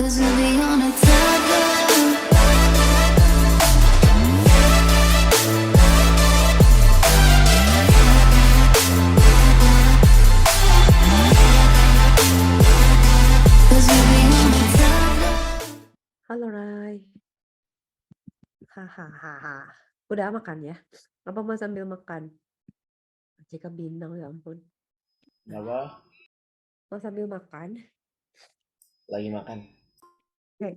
'Cause we'll be on a tether. Halo Rai. Hahaha. Udah makan ya? Apa mau sambil makan? Jika bintang ya ampun. Kenapa? Mau sambil makan? Lagi makan. Oke.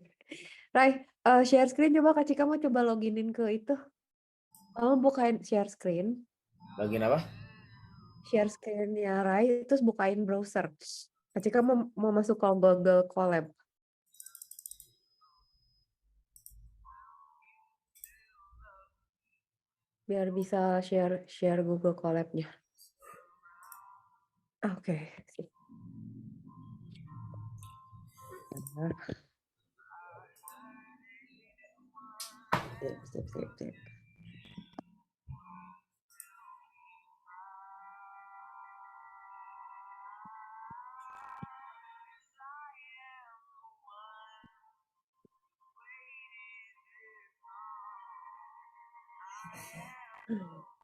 Rai, share screen coba Kak Cika mau coba loginin ke itu. Kamu bukain share screen. Bagian apa? Share screen-nya Rai, terus bukain browser. Kak Cika mau masuk ke Google Colab. Biar bisa share Google Colab-nya. Oke. Sip.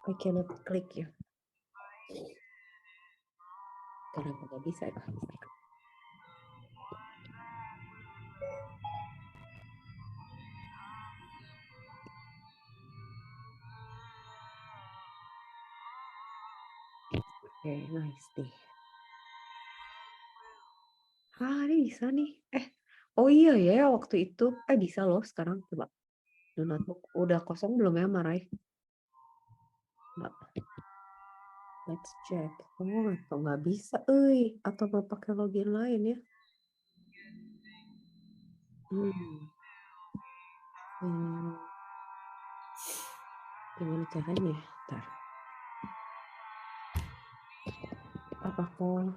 I cannot click ya. Kenapa nggak bisa ya? Oke, nice deh. Ini bisa nih. Oh iya ya waktu itu. Bisa loh sekarang coba. Notebook udah kosong belum ya Marai? Mbak. Let's check. Oh, atau nggak bisa, atau mau pakai login lain ya? Gimana caranya? Ntar. Apakah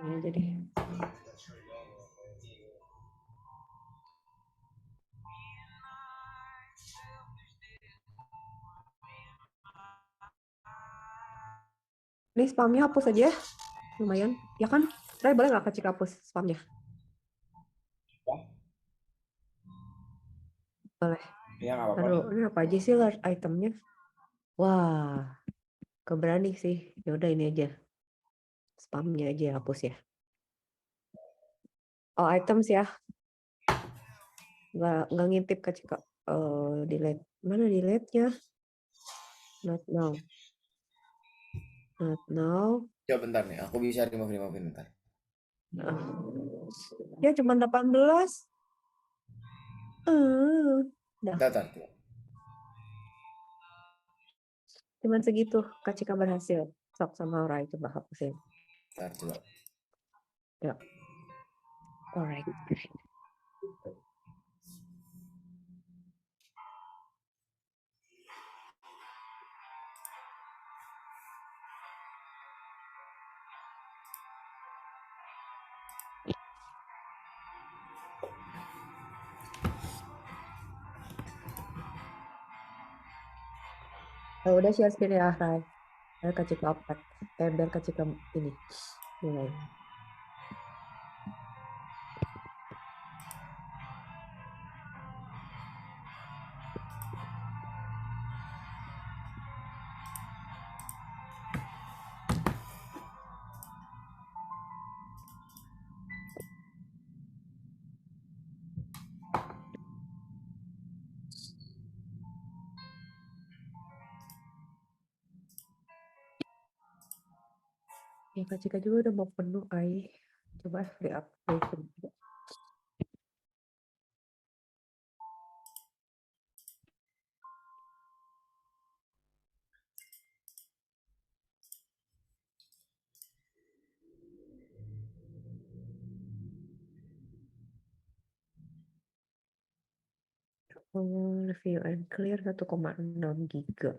ini aja deh. Ini spamnya hapus aja ya. Lumayan. Ya kan? Saya boleh nggak Kak hapus spamnya? Boleh. Ya nggak apa-apa. Aduh, ini apa aja sih large itemnya? Wah, keberani sih. Ya udah ini aja. Spamnya aja hapus ya. Oh, items ya. Nggak ngintip Kak Cika. Delete. Mana delete-nya? Not now. Not now. Coba bentar nih, aku bisa remove bentar. Ya cuma 18. Dah. Bentar. Cuman segitu. Kak Cika berhasil. Sok sama Rai coba hapusin. Bentar, coba. Ya. Alright. Udah share screen ya Rai. Biar Kak Cika upload. Biar Kak Cika ini. Mulai. Ya Kak Cika juga udah mau penuh Coba free update. Review and clear 1,6 giga.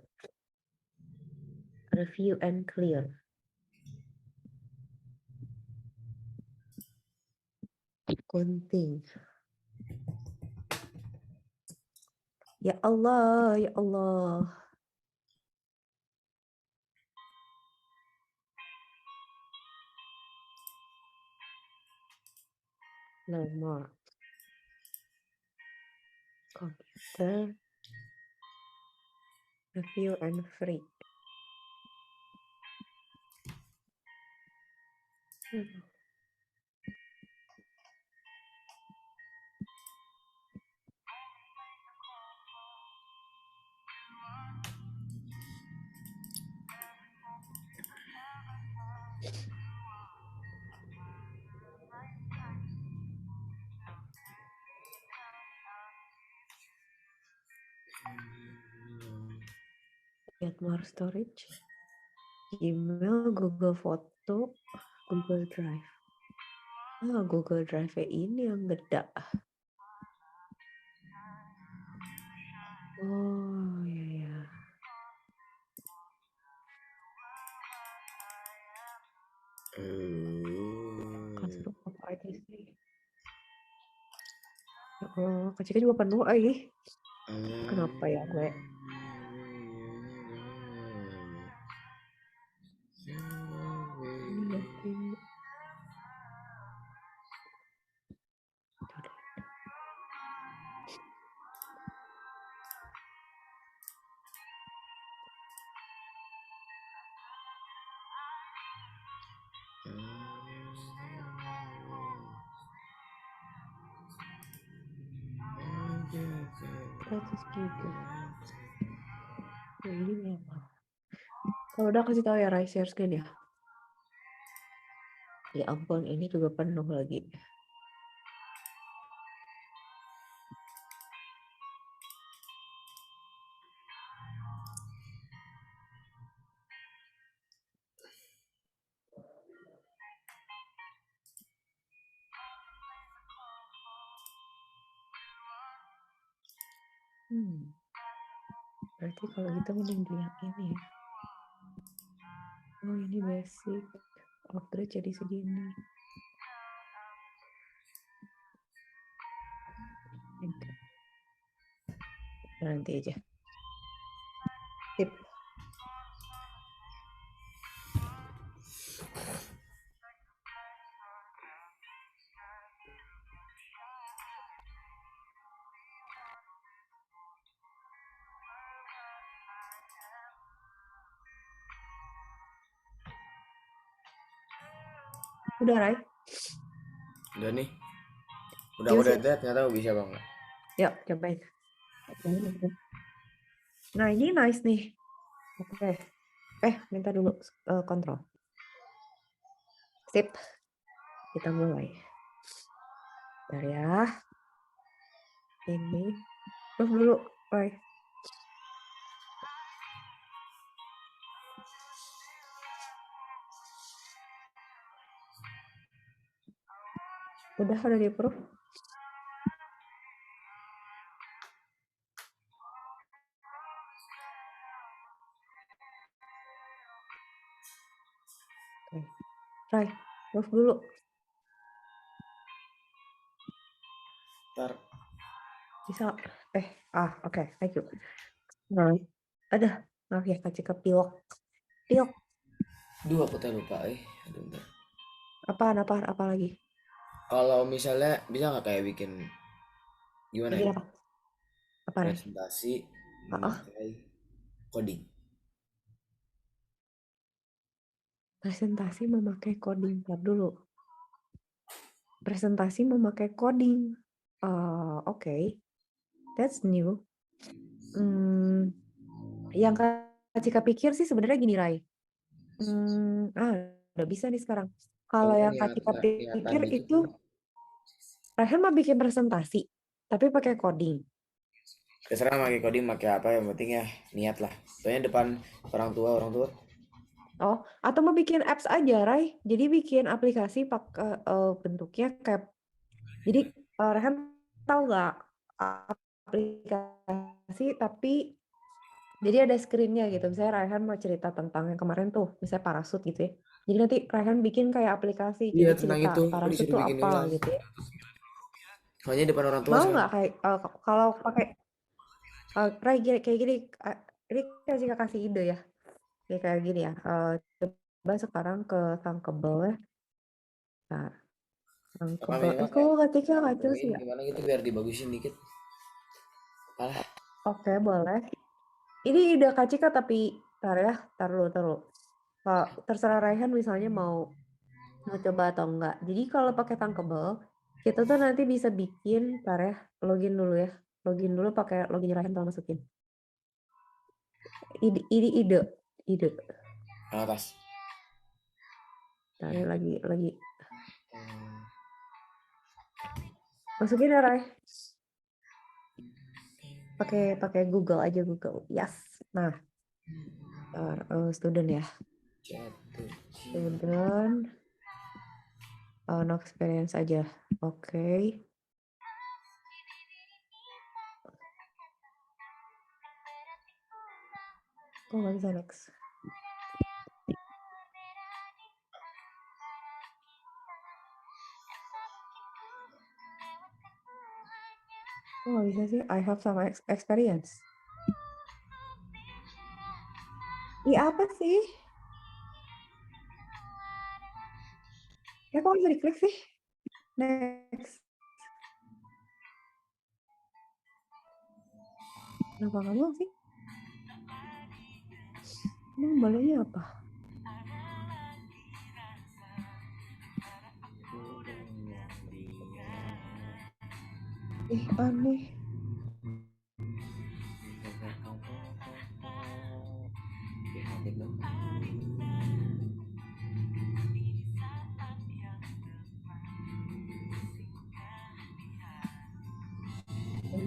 Review and clear. Gunting. Ya Allah, ya Allah. Nomor komputer, review and free. Hmm. Get more storage, Gmail, Google Foto, Google Drive. Google Drive ini yang gede. Oh iya ya. Kasih apa aja sih? Ya Allah, kecilnya juga penuh Kenapa ya gue? Liatin. Ratus giga. Ini memang. Kalau udah kasih tahu ya Rai, share screen ya. Ya ampun, ini juga penuh lagi. Berarti kalau gitu mending beli yang ini ya. Oh ini basic. Upgrade jadi segini. Nanti aja. Tip. Udah Rai? Udah nih. Udah Iya aku sih. lihat ternyata aku bisa banget. Yuk, cobain. Nah, ini nice nih. Oke. Minta dulu kontrol. Sip. Kita mulai. Bentar ya. Ini. Terus dulu. Bye. Udah di approve? Oke. Rai, approve dulu. Ntar. Bisa. Oke. Thank you. Nah, ada. Maaf ya, kasih ke pilok. Pilok. Duh, aku tak lupa. Aduh, bentar. Apa lagi? Kalau misalnya bisa nggak kayak bikin gimana Bikin ya? apa? Apa Rai? Presentasi Ah, memakai coding. presentasi memakai coding. Ntar dulu. Presentasi memakai coding. Oke. That's new. Yang Kak Cika pikir sih sebenarnya gini Rai. Udah bisa nih sekarang. Kalau Pokoknya yang Kak Cika niatan pikir gitu. itu Raihan mau bikin presentasi, tapi pakai coding. Terserah pakai coding pakai apa, yang penting ya niat lah. Soalnya depan orang tua. Oh, atau mau bikin apps aja, Rai. Jadi bikin aplikasi pakai bentuknya kayak. Jadi Raihan tahu nggak aplikasi tapi jadi ada screen-nya gitu. Misalnya Raihan mau cerita tentang yang kemarin tuh, misalnya parasut gitu ya. Jadi nanti Raihan bikin kayak aplikasi, Iya, jadi tentang cerita itu aku parasut disuruh tuh bikin apa juga. gitu ya. Soalnya depan orang tua Mau sekarang. nggak kayak kalau pakai Rai kayak gini, ini kasih ide ya. Kayak gini ya. Coba sekarang ke Thunkable ya. Nah, Tankebel. minimal Kok kayak ketika kacau sih ini ya? gimana gitu biar dibagusin dikit. Alah, Oke, boleh. Ini ide Kak Cika tapi tar dulu. Kalau terserah Raihan misalnya mau coba atau enggak. Jadi kalau pakai tankebel, kita tuh nanti bisa bikin, login dulu ya. Login dulu pakai login Raihan kalau masukin. Ide. atas. Tar lagi. Masukin ya Rai. Pakai Google aja Google. Yes. Nah, student ya. Jatuh cinta. Student. No experience aja. Oke. Kok nggak bisa next? Kok nggak bisa sih? I have some experience. Apa sih? Ya kok bisa diklik sih? Next. Kenapa kamu sih? Emang balonnya apa? Aneh.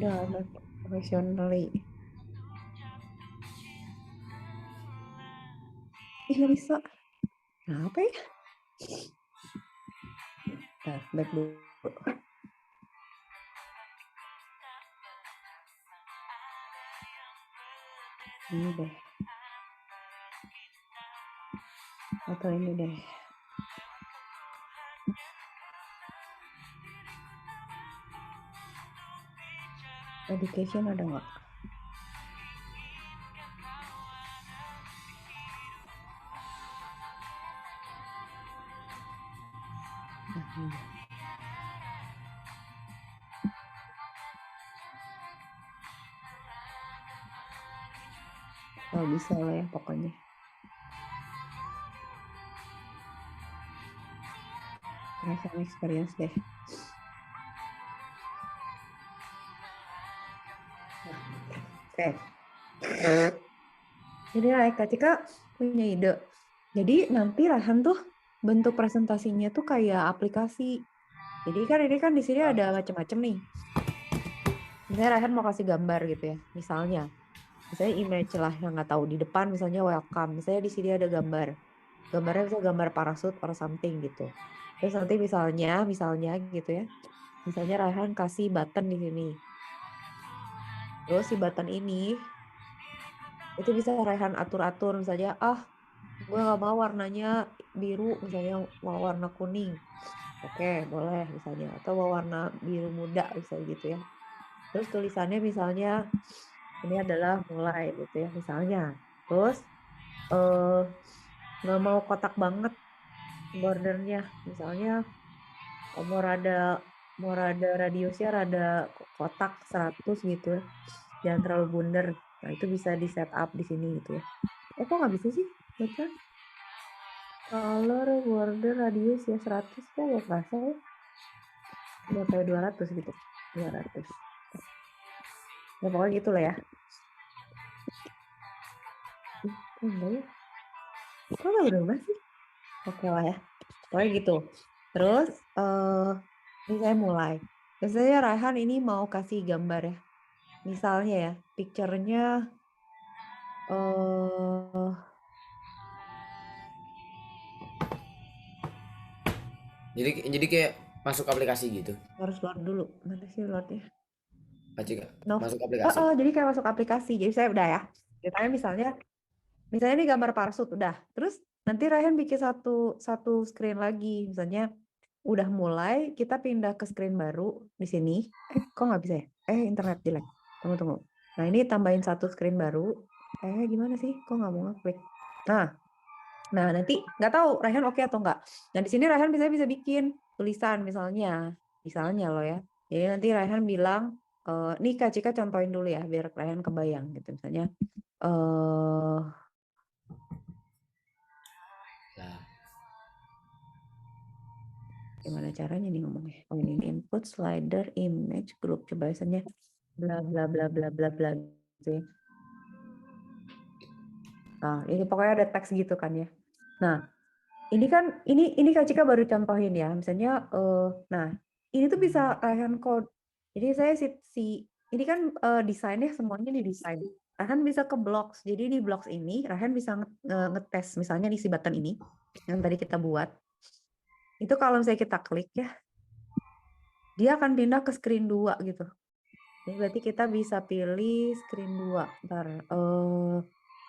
Udah, not professionally. Nggak bisa. Kenapa ya? Back dulu. Ini deh. Atau ini deh. Education ada nggak? Oh, bisa lah ya pokoknya. Rasa experience deh. Oke. Jadi Kak Cika punya ide. Jadi nanti Raihan tuh bentuk presentasinya tuh kayak aplikasi. Jadi kan ini kan di sini ada macam-macam nih. Misalnya Raihan mau kasih gambar gitu ya. Misalnya image lah yang nggak tahu di depan misalnya welcome. Misalnya di sini ada gambar. Gambarnya bisa gambar parasut or something gitu. Terus nanti misalnya gitu ya. Misalnya Raihan kasih button di sini. Terus si button ini itu bisa Raihan atur-atur misalnya gue nggak mau warnanya biru misalnya mau warna kuning. Oke, boleh misalnya atau mau warna biru muda misalnya gitu ya. Terus tulisannya misalnya ini adalah mulai gitu ya misalnya. Terus nggak mau kotak banget bordernya misalnya mau rada radiusnya rada kotak 100 gitu ya. Jangan terlalu bundar. Nah, itu bisa di setup di sini gitu ya. Kok nggak bisa sih baca? Color, border, radius ya 100 kok nggak kerasa ya. Udah kayak 200 gitu. 200. Ya pokoknya gitu lah ya. Enggak ya. Kok nggak berubah sih? Oke lah ya. Pokoknya gitu. Terus, ini saya mulai. Biasanya Raihan ini mau kasih gambar ya. Misalnya ya, picture-nya Jadi kayak masuk aplikasi gitu. harus load dulu. Mana sih loadnya? Kak No. masuk aplikasi. Jadi kayak masuk aplikasi. Jadi saya udah ya. Ceritanya misalnya ini gambar parasut udah. Terus nanti Raihan bikin satu screen lagi. Misalnya udah mulai, kita pindah ke screen baru di sini. Kok nggak bisa ya? Internet jelek. Tunggu. Nah, ini tambahin satu screen baru. Gimana sih? Kok nggak mau ngeklik? Nah, nanti nggak tahu Raihan oke atau nggak. Nah, di sini Raihan bisa bikin tulisan misalnya loh ya. Jadi nanti Raihan bilang, nih Kak Cika contohin dulu ya biar Raihan kebayang gitu misalnya. Nah, Gimana caranya nih ngomongnya? Oh ini input slider image group coba misalnya bla bla bla bla bla bla gitu ya. Nah, ini pokoknya ada teks gitu kan ya. Nah, ini kan ini Kak Cika baru contohin ya. Misalnya nah, ini tuh bisa Raihan code. Jadi saya ini kan desainnya semuanya didesain. Raihan bisa ke blocks. Jadi di blocks ini Raihan bisa ngetes misalnya di si button ini yang tadi kita buat. Itu kalau misalnya kita klik ya, dia akan pindah ke screen 2 gitu. Jadi berarti kita bisa pilih screen 2. Ntar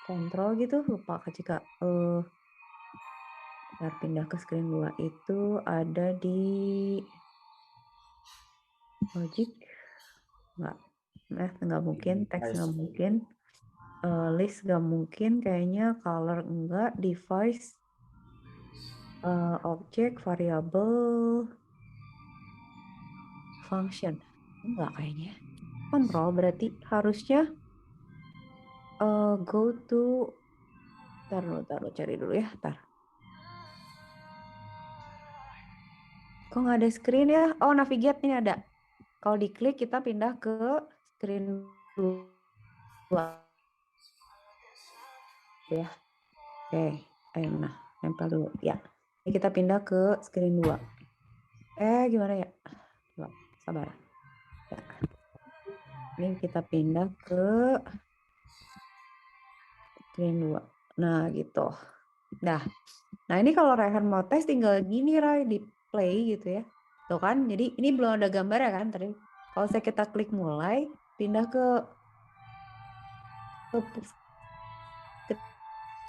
kontrol gitu lupa Kak Cika. Ntar pindah ke screen 2 itu ada di logic nggak mungkin, teks nggak mungkin, list nggak mungkin, kayaknya color enggak, device, object, variable, function enggak kayaknya. Control berarti harusnya go to taruh cari dulu ya, kok nggak ada screen ya? Oh, navigate ini ada. Kalau diklik kita pindah ke screen 2 ya. Oke, ayo nah, nempel dulu. Ya, ini kita pindah ke screen 2. Gimana ya? Coba, sabar. Ya. Ini kita pindah ke screen 2. Nah, gitu. Nah ini kalau Raihan mau tes tinggal gini Rai, di play gitu ya. Tuh kan, jadi ini belum ada gambar ya kan tadi. Kalau kita klik mulai, pindah ke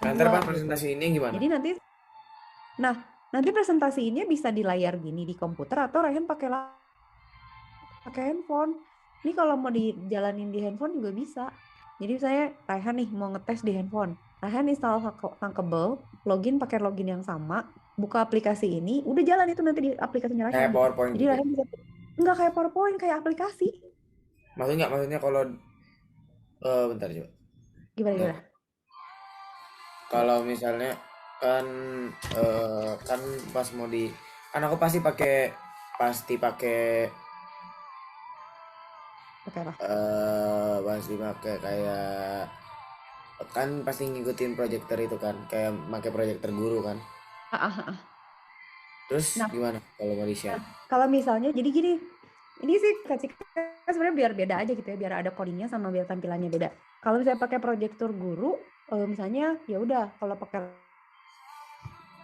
ntar kedua pas gitu. presentasi ini gimana? Jadi nanti presentasinya bisa di layar gini di komputer atau Raihan pakai handphone. Ini kalau mau dijalanin di handphone juga bisa. Jadi saya Raihan nih mau ngetes di handphone. Raihan install Thunkable, login pakai login yang sama, buka aplikasi ini, udah jalan itu nanti di aplikasinya Raihan. Kayak PowerPoint Jadi gitu. Raihan bisa enggak kayak PowerPoint, kayak aplikasi. Maksudnya kalau bentar coba. Gimana? Kalau misalnya kan kan pas mau kan aku pasti pakai Pakai apa? pasti pakai kayak kan pasti ngikutin proyektor itu kan kayak pakai proyektor guru kan. Terus Nah, gimana kalau mau di-share? kalau misalnya jadi gini, ini sih sebenarnya biar beda aja gitu ya, biar ada codingnya sama biar tampilannya beda. Kalau misalnya pakai proyektor guru, misalnya ya udah kalau pakai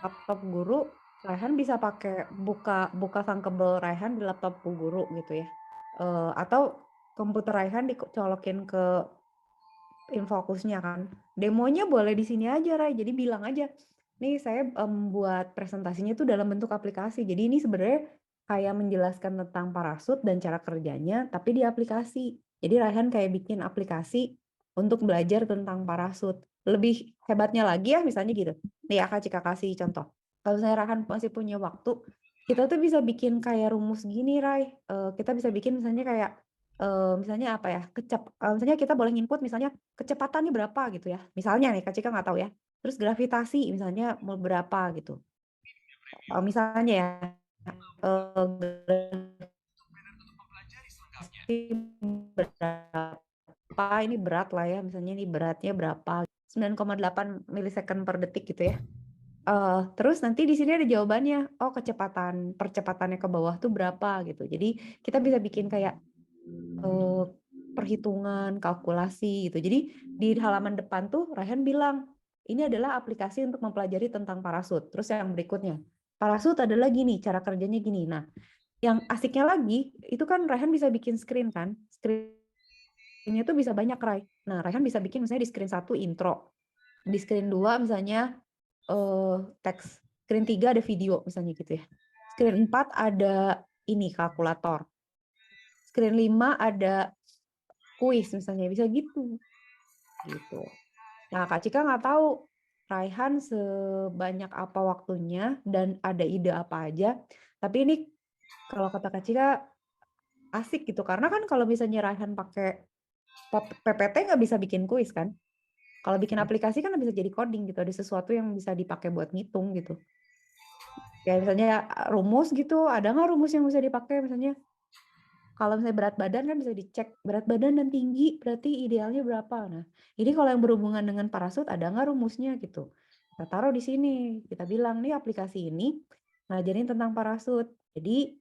laptop guru, Raihan bisa pakai buka Thunkable Raihan di laptop guru gitu ya. Atau komputer Raihan dicolokin ke Infokusnya kan. Demonya boleh di sini aja Rai. Jadi bilang aja, nih saya buat presentasinya itu dalam bentuk aplikasi. Jadi ini sebenarnya kayak menjelaskan tentang parasut dan cara kerjanya, tapi di aplikasi. Jadi Raihan kayak bikin aplikasi untuk belajar tentang parasut. Lebih hebatnya lagi ya, misalnya gitu. Nih Kak Cika kasih contoh. Kalau saya Raihan masih punya waktu, kita tuh bisa bikin kayak rumus gini, Rai. Kita bisa bikin misalnya kayak misalnya apa ya? Misalnya kita boleh input misalnya kecepatannya berapa gitu ya. Misalnya nih Kak Cika nggak tahu ya. Terus gravitasi misalnya mau berapa gitu. Misalnya ya gravitasi berapa, ini berat lah ya. Misalnya ini beratnya berapa? 9,8 milisecond per detik gitu ya. Terus nanti di sini ada jawabannya. Oh, percepatannya ke bawah tuh berapa gitu. Jadi kita bisa bikin kayak perhitungan, kalkulasi gitu. Jadi di halaman depan tuh Raihan bilang, ini adalah aplikasi untuk mempelajari tentang parasut. Terus yang berikutnya, parasut adalah gini, cara kerjanya gini. Nah, yang asiknya lagi, itu kan Raihan bisa bikin screen kan. Screen-nya tuh bisa banyak, Rai. Nah, Raihan bisa bikin misalnya di screen 1 intro. Di screen 2 misalnya teks. Screen 3 ada video misalnya gitu ya. Screen 4 ada ini kalkulator. Screen 5 ada kuis misalnya, bisa gitu. Nah, Kak Cika nggak tahu Raihan sebanyak apa waktunya dan ada ide apa aja. Tapi ini kalau kata Kak Cika asik gitu karena kan kalau misalnya Raihan pakai PPT nggak bisa bikin kuis kan. Kalau bikin aplikasi kan bisa jadi coding gitu, ada sesuatu yang bisa dipakai buat ngitung gitu. Kayak misalnya rumus gitu, ada nggak rumus yang bisa dipakai misalnya? Kalau misalnya berat badan kan bisa dicek berat badan dan tinggi berarti idealnya berapa. Nah, ini kalau yang berhubungan dengan parasut ada nggak rumusnya gitu. Kita taruh di sini, kita bilang nih aplikasi ini ngajarin tentang parasut. Jadi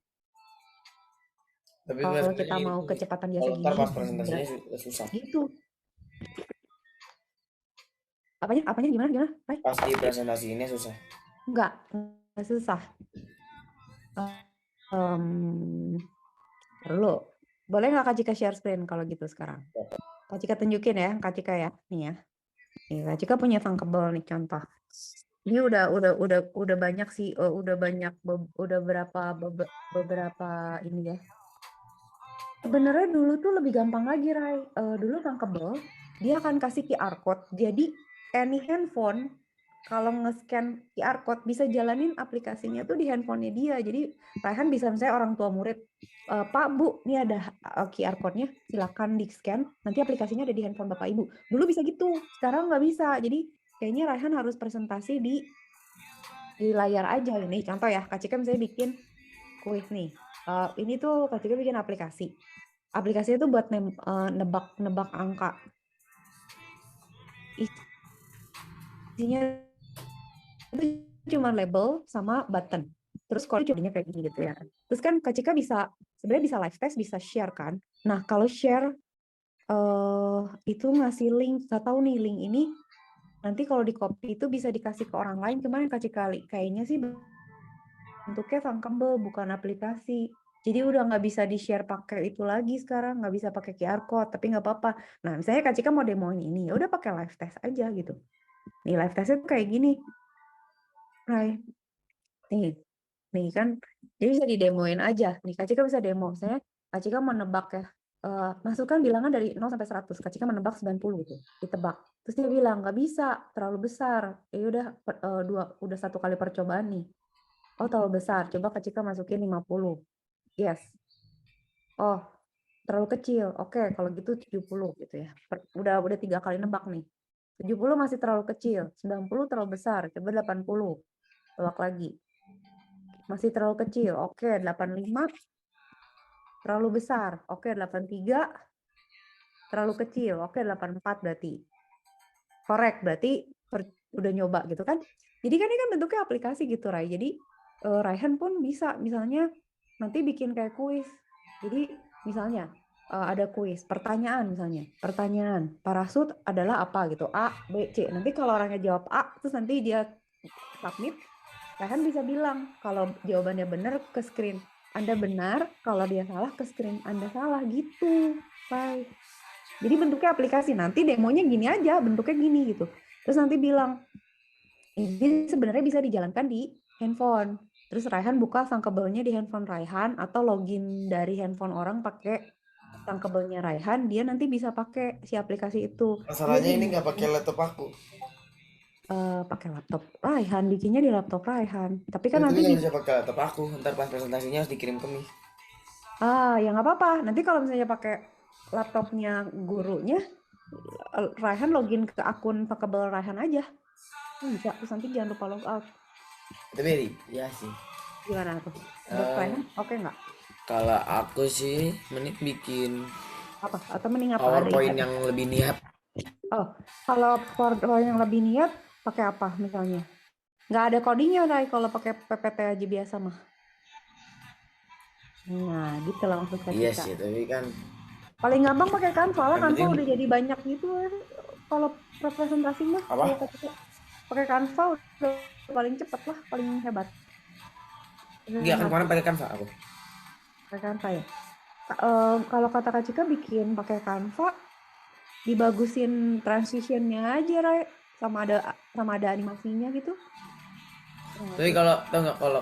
Tapi kalau kita masalahnya mau itu kecepatan biasa kalau ntar gini, pas presentasinya susah. gitu. Apanya gimana gimana? Ray? Pas di presentasinya susah. Enggak susah. Perlu. Boleh nggak Kak Cika share screen kalau gitu sekarang? Kak Cika tunjukin ya, Kak Cika ya. Nih ya. Nih, Kak Cika punya thunkable nih contoh. Ini udah banyak sih, udah banyak udah beberapa ini ya. Sebenarnya dulu tuh lebih gampang lagi, Rai. Dulu thunkable, dia akan kasih QR code. Jadi any handphone kalau nge-scan QR code bisa jalanin aplikasinya tuh di handphonenya dia. Jadi Raihan bisa misalnya orang tua murid, Pak Bu, ini ada QR code-nya, silakan di-scan. Nanti aplikasinya ada di handphone Bapak Ibu. Dulu bisa gitu, sekarang nggak bisa. Jadi kayaknya Raihan harus presentasi di layar aja ini. Contoh ya, Kak Cika misalnya bikin kuis nih. Ini tuh Kak Cika bikin aplikasi. Aplikasinya tuh buat nebak angka. Isinya itu cuma label sama button. Terus kalau jadinya kayak gini gitu ya. Terus kan Kak Cika bisa sebenarnya bisa live test, bisa share kan. Nah, kalau share itu ngasih link, nggak tahu nih link ini nanti kalau di copy itu bisa dikasih ke orang lain. Kemarin Kak Cika kayaknya sih bentuknya thunkable bukan aplikasi. Jadi udah nggak bisa di-share pakai itu lagi sekarang, nggak bisa pakai QR code, tapi nggak apa-apa. Nah, misalnya Kak Cika mau demoin ini, ya udah pakai live test aja gitu. Nih live testnya tuh kayak gini. Hai, nih kan, jadi bisa didemoin aja. Nih Kak Cika bisa demo, misalnya Kak Cika mau nebak ya, masukkan bilangan dari 0 sampai 100, Kak Cika menebak 90 gitu, ditebak. Terus dia bilang, nggak bisa, terlalu besar. Ya udah, udah satu kali percobaan nih. Oh, terlalu besar. Coba Kak Cika masukin 50. Yes. Oh, terlalu kecil. Oke, kalau gitu 70 gitu ya. Udah 3 kali nebak nih. 70 masih terlalu kecil, 90 terlalu besar. Coba 80. Tebak lagi. Masih terlalu kecil. Oke, 85 terlalu besar. Oke, 83 terlalu kecil. Oke, 84 berarti. Korek, berarti udah nyoba gitu kan. Jadi kan ini kan bentuknya aplikasi gitu, Rai. Jadi Raihan pun bisa misalnya nanti bikin kayak kuis. Jadi misalnya ada kuis, pertanyaan misalnya. Pertanyaan, parasut adalah apa gitu. A, B, C. Nanti kalau orangnya jawab A, terus nanti dia submit, Raihan bisa bilang kalau jawabannya benar ke screen Anda benar, kalau dia salah ke screen Anda salah gitu. Bye. Jadi bentuknya aplikasi. Nanti demonya gini aja, bentuknya gini gitu. Terus nanti bilang, ini sebenarnya bisa dijalankan di handphone. Terus Raihan buka thunkable-nya di handphone Raihan atau login dari handphone orang pakai thunkable-nya Raihan, dia nanti bisa pakai si aplikasi itu. Masalahnya ini nggak pakai laptop aku. Pakai laptop Raihan, bikinnya di laptop Raihan. Tapi kan Tapi nanti nggak bisa pakai laptop aku. Ntar pas presentasinya harus dikirim ke Mi. ya nggak apa-apa. Nanti kalau misalnya pakai laptopnya gurunya, Raihan login ke akun thunkable Raihan aja. Bisa. Terus nanti jangan lupa log out. Tapi ya sih. Gimana tuh? Menurut Raihan oke nggak? Kalau aku sih mending bikin Apa? Atau mending apa? Ada PowerPoint ide? yang lebih niat. Oh, kalau PowerPoint yang lebih niat, pakai apa misalnya? Nggak ada codingnya, Rai, kalau pakai PPT aja biasa mah. Nah, gitu lah maksud Kak Iya Cika. sih, tapi kan Paling gampang pakai Canva lah, yang Canva penting udah jadi banyak gitu. Kalau representasi mah, kalau apa? Kak Cika pakai Canva udah paling cepat lah, paling hebat. Iya kan Presentasi kemarin pakai Canva aku. pakai Canva ya. Kalau kata Kak Cika bikin pakai Canva, dibagusin transitionnya aja, Rai, sama ada animasinya gitu. Tapi kalau tau nggak kalau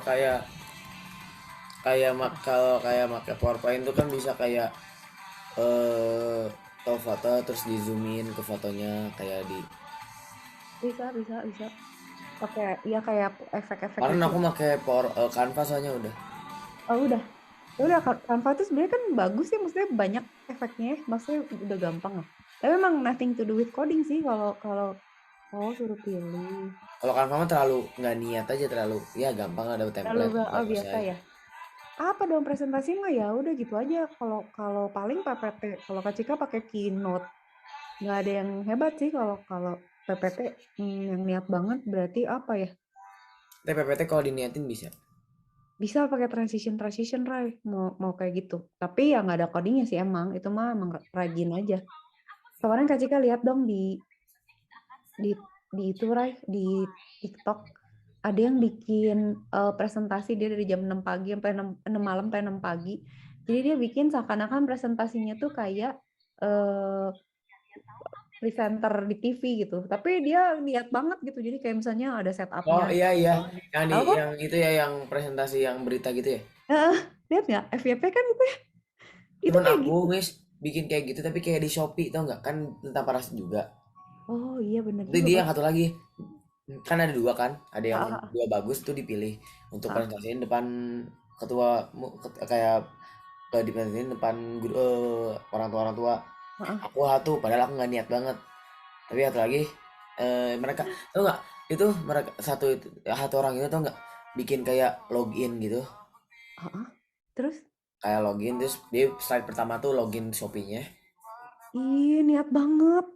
kalau kayak pakai PowerPoint itu kan bisa kayak tahu foto terus di zoom in ke fotonya kayak di Bisa. Pakai ya kayak efek-efek Karena itu. aku pakai Canva soalnya udah. Oh, udah. Ya udah Canva itu sebenarnya kan bagus sih, maksudnya banyak efeknya, ya. Maksudnya udah gampang lah. Tapi emang nothing to do with coding sih kalau kalau suruh pilih. Kalau Canva mah terlalu nggak niat aja, terlalu ya gampang ada Lalu template udah biasa selesai. ya. Apa dong presentasi mah ya udah gitu aja. Kalau kalau paling PPT, kalau Kak Cika pakai Keynote. Nggak ada yang hebat sih kalau kalau PPT yang niat banget berarti apa ya? PPT kalau diniatin bisa. Bisa pakai transition Ray, mau kayak gitu. Tapi ya nggak ada codingnya sih emang. Itu mah emang rajin aja. Kemarin Kak Cika lihat dong di di itu Ray, di TikTok ada yang bikin presentasi dia dari jam 6 pagi sampai 6 malam sampai 6 pagi. Jadi dia bikin seakan-akan presentasinya tuh kayak eh, presenter di TV gitu. Tapi dia lihat banget gitu. Jadi kayak misalnya ada Oh setupnya. iya iya, yang di Tahu kan? yang itu ya, yang presentasi yang berita gitu ya. Lihat nggak? FYP kan itu ya? Itu Cuman kayak aku gitu. Miss bikin kayak gitu tapi kayak di Shopee tau nggak, kan tentang parasit juga. Oh iya bener Itu juga dia yang bagus. satu lagi, kan ada dua kan, ada yang Ah, dua bagus tuh dipilih untuk ah, ah, presentasiin depan ketua, kayak dipresentasiin depan orang tua. ah, ah. Aku satu padahal aku nggak niat banget, tapi satu lagi mereka tau nggak, itu mereka satu orang itu tau nggak, bikin kayak login gitu, Ah, ah. Terus? kayak login terus dia slide pertama tuh login Shopee-nya. Ih, niat banget.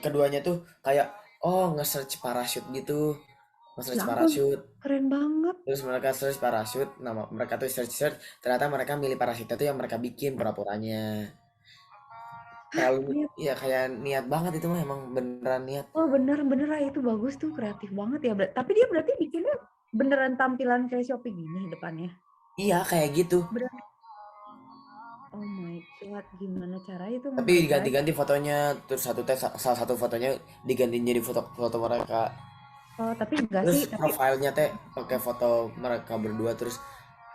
Keduanya tuh kayak nge-search parachute gitu, Ya nge-search ampun, parachute. keren banget. Terus mereka search parachute, nama mereka tuh search, ternyata mereka milih parachute itu yang mereka bikin pura-puranya. Terlalu Niat. ya kayak niat banget, itu mah emang beneran niat. Oh bener Ray, itu bagus tuh, kreatif banget ya. Tapi dia berarti bikinnya beneran tampilan kayak Shopee gini depannya. Iya kayak gitu. Beneran. Oh my God, gimana caranya tuh Tapi ngerjain? diganti-ganti fotonya, terus salah satu fotonya diganti jadi foto foto mereka. Oh, tapi enggak Terus sih, tapi profilnya teh pakai foto mereka berdua, terus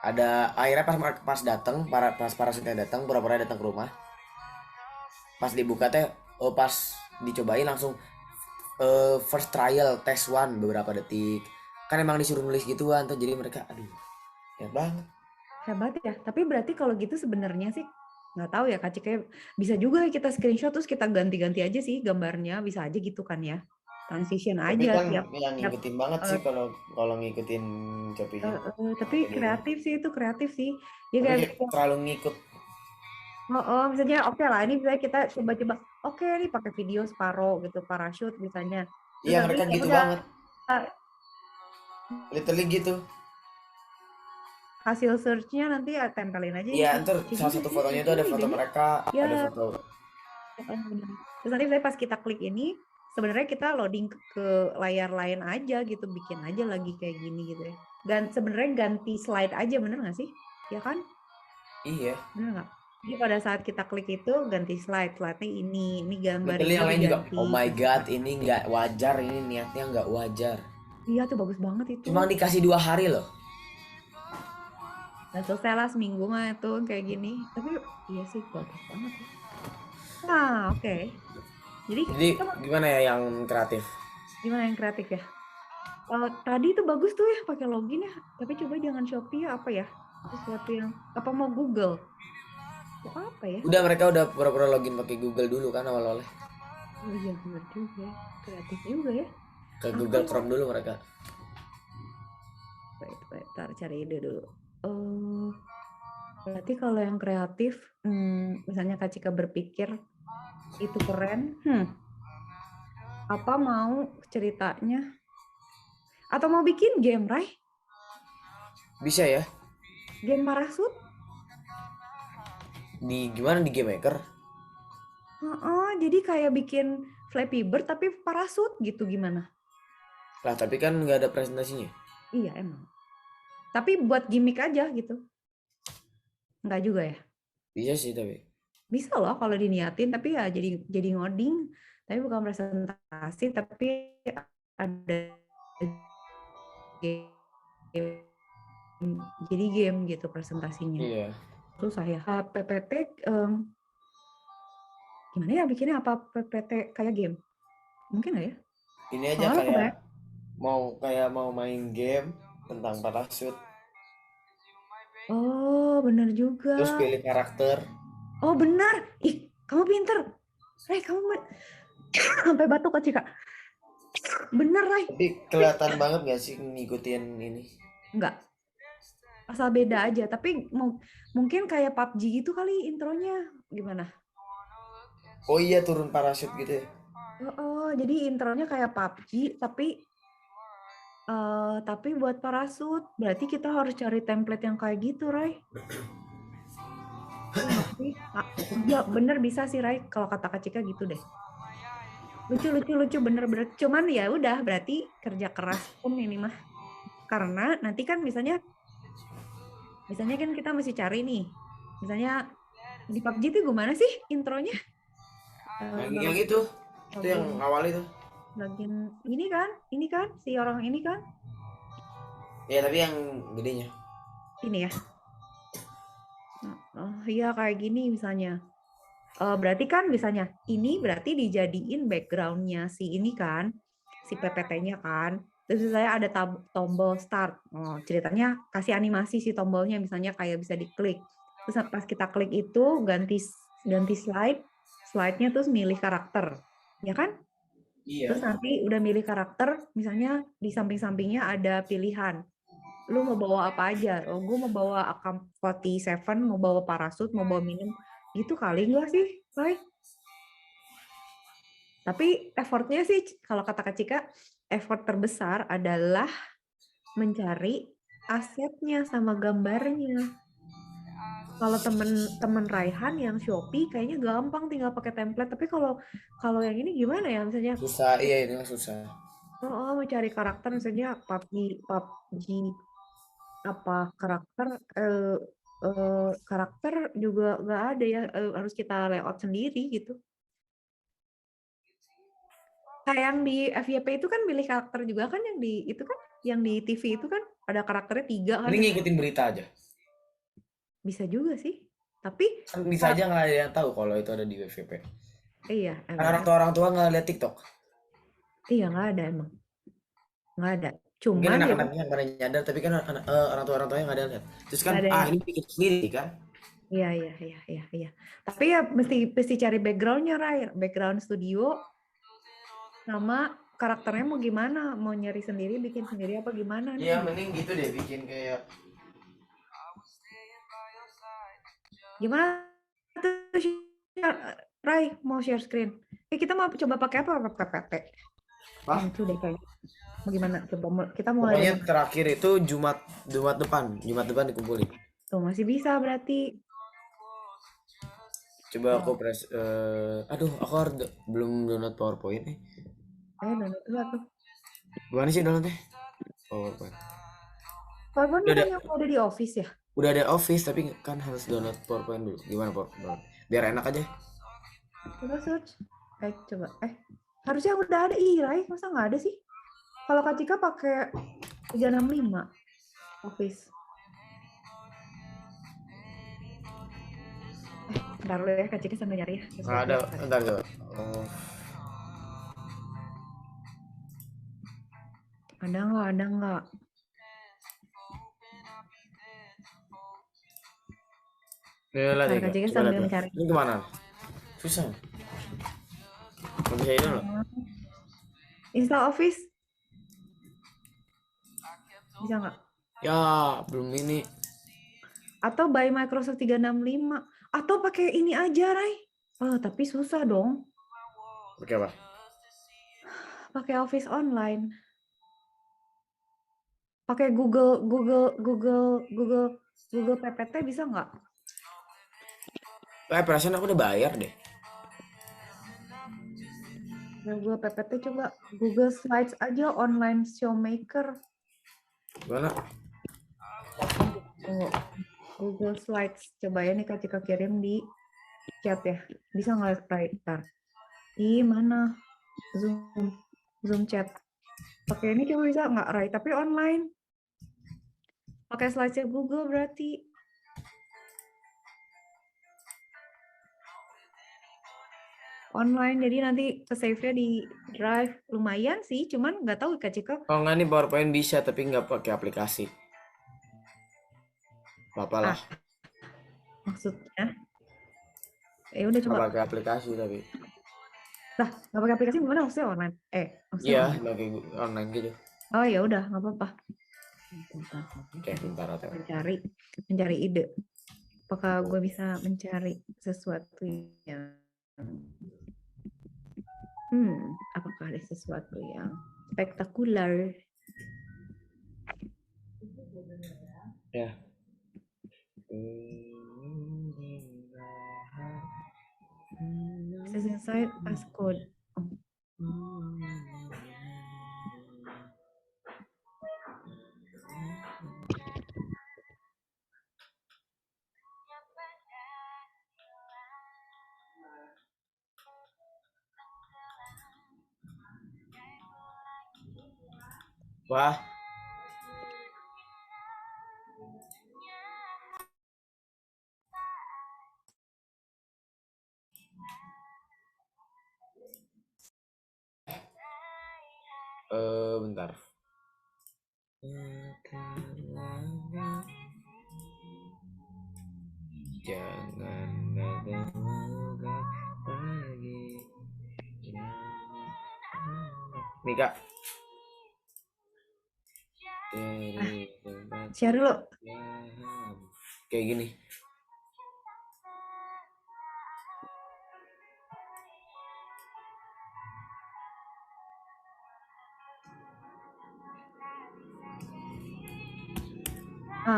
ada akhirnya pas datang, pas parasutnya datang, pura-pura datang ke rumah. Pas dibuka teh, pas dicobain langsung first trial test one beberapa detik, kan emang disuruh nulis gituan tuh, jadi mereka aduh ya banget. hebat ya. Tapi berarti kalau gitu sebenarnya sih nggak tahu ya Kak Cika, bisa juga kita screenshot terus kita ganti-ganti aja sih gambarnya, bisa aja gitu kan ya. Transition Tapi aja kan tiap yang tiap ngikutin banget sih eh, kalau kalau ngikutin Shopee-nya tapi atau dia, kreatif sih, itu kreatif sih. Ya tapi kayak kayak terlalu ngikut. misalnya oke lah, ini misalnya kita coba-coba, oke nih pakai video separuh gitu, parachute misalnya. Terus Iya nanti mereka ya gitu udah banget, literally gitu. hasil search-nya nanti ya tempelin aja Iya gitu. ntar Lucu salah juga satu sih, fotonya lucu itu ada foto idenya. mereka, Ya, ada foto. bener. Terus nanti misalnya pas kita klik ini, sebenarnya kita loading ke layar lain aja gitu, bikin aja lagi kayak gini gitu ya. Dan sebenarnya ganti slide aja, bener nggak sih? Ya kan? Iya, Bener nggak? Jadi pada saat kita klik itu ganti slide-nya ini gambar literally ini yang lain juga diganti oh my gitu god kan. ini nggak wajar, ini niatnya nggak wajar, Iya tuh bagus banget itu. cuma dikasih 2 hari loh. Udah selesai lah seminggu mah itu kayak gini. Tapi iya sih bagus banget ya. Nah, oke. Jadi Jadi kita gimana ya yang kreatif. gimana yang kreatif ya? Tadi itu bagus tuh ya pakai login ya. Tapi coba jangan Shopee ya, apa ya? Sesuatu yang apa mau Google? Apa ya? Udah mereka udah pura-pura login pakai Google dulu kan awal-awalnya, Oh iya bener juga ya. Kreatif juga ya. ke Aku Google Chrome dulu mereka. ntar cari ide dulu. Eh, berarti kalau yang kreatif, misalnya Kak Cika berpikir itu keren, apa mau ceritanya? Atau mau bikin game, Ray? Bisa ya, Game parasut? di gimana di Game Maker. Jadi kayak bikin Flappy Bird tapi parasut gitu gimana? Lah tapi kan nggak ada presentasinya. Iya emang. Tapi buat gimmick aja gitu. Enggak juga ya? Bisa sih tapi. Bisa loh kalau diniatin, tapi ya jadi ngoding, tapi bukan presentasi, tapi ada game, jadi game gitu presentasinya. Iya. Susah ya. PPT gimana ya bikinnya, apa PPT kayak game? Mungkin nggak ya? ini aja Soalnya kayak mau main game tentang parasut, oh bener terus juga. pilih karakter. Oh benar. Ih, kamu pinter. Rai, kamu sampai batuk kok Cika. Bener, Rai. Tapi kelihatan banget gak sih ngikutin ini? Enggak, asal beda aja. Tapi mungkin kayak PUBG gitu kali intronya. Gimana? Oh iya, turun parasut gitu ya. Oh, jadi intronya kayak PUBG, tapi buat parasut. Berarti kita harus cari template yang kayak gitu, Rai. Ya nggak sih? Ya bener bisa sih, Rai. Kalau kata Kak Cika gitu deh. Lucu, lucu, lucu, bener-bener. Cuman ya udah, berarti kerja keras pun ini mah. Karena nanti kan misalnya kan kita mesti cari nih. Misalnya di PUBG itu gimana sih intronya? Yang itu yang Login, awal itu. login ini kan si orang ini kan Ya tapi yang gedenya. ini ya. Oh iya kayak gini misalnya. Berarti kan misalnya ini berarti dijadiin backgroundnya si ini kan, si PPT-nya kan. Terus saya ada tombol start. Oh, ceritanya kasih animasi si tombolnya misalnya kayak bisa diklik. Terus pas kita klik itu ganti slide, slide-nya terus milih karakter. Ya kan? Terus Iya. nanti udah milih karakter, misalnya di samping-sampingnya ada pilihan. Lu mau bawa apa aja? Oh, gue mau bawa AK-47, mau bawa parasut, mau bawa minum. Gitu kali enggak sih, Rai? Tapi effortnya sih, kalau kata Kak Cika, effort terbesar adalah mencari asetnya sama gambarnya. Kalau temen Raihan yang Shopee kayaknya gampang tinggal pakai template. Tapi kalau kalau yang ini gimana ya? Misalnya Susah, iya ini mah susah. mencari karakter misalnya PUBG apa karakter juga nggak ada ya, harus kita layout sendiri gitu. Kayak yang di FYP itu kan milih karakter juga kan yang di itu kan yang di TV itu kan ada karakternya 3 kan Ini misalnya. ngikutin berita aja. Bisa juga sih. Tapi Kan bisa karak- aja nggak ada yang tahu kalau itu ada di WVP. iya Kan emang orang tua nggak lihat TikTok. iya nggak ada emang nggak ada. Mungkin Cuman ya anak-anaknya pada nyadar, tapi kan orang tuanya nggak ada lihat. Terus kan nggak ada yang ini bikin sendiri kan. iya iya iya iya iya. Tapi ya mesti cari backgroundnya Rai, background studio sama karakternya mau gimana, mau nyari sendiri, bikin sendiri apa gimana nih Iya gitu. mending gitu deh, bikin kayak Gimana tuh Rai mau share screen? Kita mau coba pakai apa? Pakai PPT. apa. Lucu deh kayak. Mau gimana? Coba kita mulai dari Pokoknya mana? terakhir itu Jumat depan dikumpulin. Tuh masih bisa berarti. Coba aku Oh, press, aduh aku belum download PowerPoint nih. download dulu tuh. Gimana sih downloadnya? PowerPoint. PowerPoint Udah ada, bukan yang ada di Office ya? udah ada Office tapi kan harus download PowerPoint dulu. Gimana PowerPoint? Biar enak aja. Coba search. Coba. Harusnya udah ada. Ih, Rai, masa nggak ada sih? Kalau Kak Cika pakai 365 Office. Ntar dulu ya, Kak Cika sambil nyari ya. Terus Nggak ada, lihat kan. entar coba. Oh, Ada nggak? Ada nggak? lihat Ntar ya, Kak Cika coba lihat sambil ya. mencari. Ini kemana? Susah. Nggak bisa ini loh. Install Office. Bisa nggak? Ya, belum ini. Atau by Microsoft 365. Atau pakai ini aja, Rai. Oh, tapi susah dong. Oke apa? Pakai Office Online. Pakai Google PPT bisa nggak? Perasaan aku udah bayar deh. Google PPT coba Google Slides aja online showmaker. Gimana? Tunggu. Google Slides coba ya nih Kak Cika kirim di chat ya. Bisa nggak Rai? Ntar. Di mana? Zoom chat. Pakai ini coba bisa nggak Rai? Tapi online. Pakai slides Google berarti. online, jadi nanti ke save-nya di Drive. Lumayan sih, cuman nggak tahu Kak Cika. Kalau nggak nih PowerPoint bisa tapi nggak pakai aplikasi. Apa lah, Maksudnya, ya udah nggak coba. pakai aplikasi tapi. Lah, nggak pakai aplikasi gimana maksudnya online? Maksudnya Iya, online. pakai online gitu. Oh ya udah, nggak apa-apa. Bentar, Oke, bentar atau. mencari ide. Apakah gue bisa mencari sesuatu yang apakah ada sesuatu yang spektakuler? Ya. Access inside passcode. Oh. Wah. Bentar. Jangan lagi. Nih Kak. Share dulu. Kayak gini.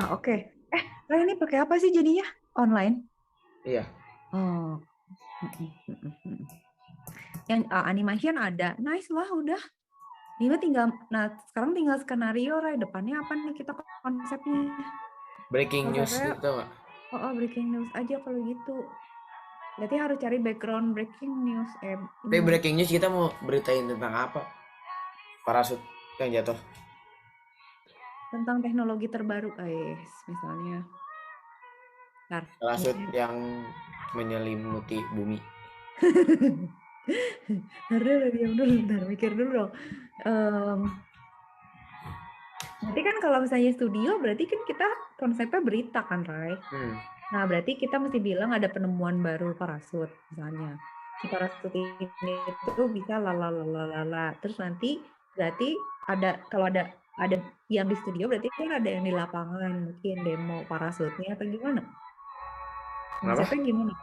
Oke. Lah ini pakai apa sih jadinya? Online? Iya. Oh. Yang animation ada. Nice lah udah. Ini sekarang tinggal skenario, Ray. Depannya apa nih kita konsepnya? Breaking news Konsepnya- gitu nggak? breaking news aja kalau gitu. Berarti harus cari background breaking news. Tapi breaking news kita mau beritain tentang apa? Parasut yang jatuh. Tentang teknologi terbaru, guys. Misalnya. Parasut yang menyelimuti bumi. Diam dulu, mikir dulu dong. Berarti kan kalau misalnya studio, berarti kan kita konsepnya berita kan, Ray? Nah, berarti kita mesti bilang ada penemuan baru parasut, misalnya. Si parasut ini itu bisa lalalala. Terus nanti berarti kalau ada yang di studio, berarti kan ada yang di lapangan, mungkin demo parasutnya atau gimana? Konsepnya gimana?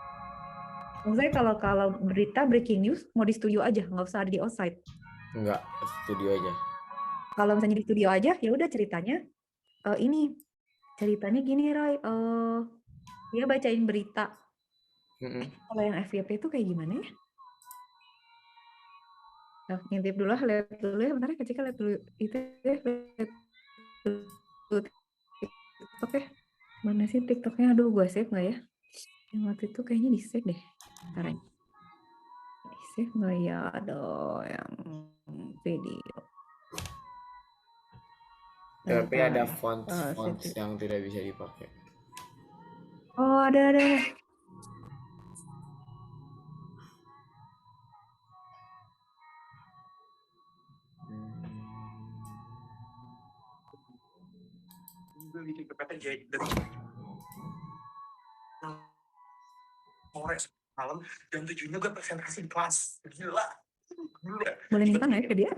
Maksudnya kalau berita breaking news mau di studio aja, nggak usah ada di outside. Enggak, studio aja. Kalau misalnya di studio aja, ya udah ceritanya gini, Roy. Dia bacain berita. Kalau yang FYP itu kayak gimana ya? Nah, ngintip dulu, lihat dulu ya. Bentar ya, Kak Cika lihat dulu itu ya. Lihat dulu TikTok ya. Mana sih TikToknya? Aduh, gue save nggak ya? Yang waktu itu kayaknya di save deh. Bentar ya. Di save nggak ya? Ada yang video. Tapi ada font yang tidak bisa dipakai. Oh, ada. Sore malam jam 7-nya gue presentasi di kelas. Gila. Boleh minta nggak ya ke dia?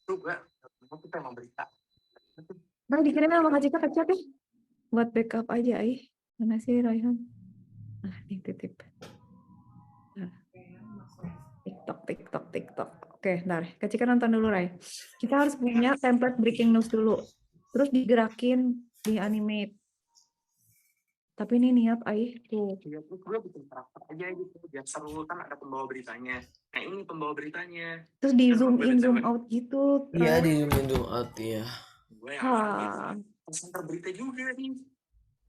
Juga. Kita emang berita. Nah, dikirim sama Kak Cika ya. Buat backup aja, Mana sih Raihan? Ini titip. TikTok. Oke, ntar. Kak Cika nonton dulu, Rai. Kita harus punya template breaking news dulu. Terus digerakin, di animate. Tapi ini niat, tuh. Iya, gue bikin karakter aja gitu. Biar seru, kan ada pembawa beritanya. Nah, ini pembawa beritanya. Terus di zoom in, zoom out gitu. Iya, di zoom out, ya. Gue yang presenter berita juga nih.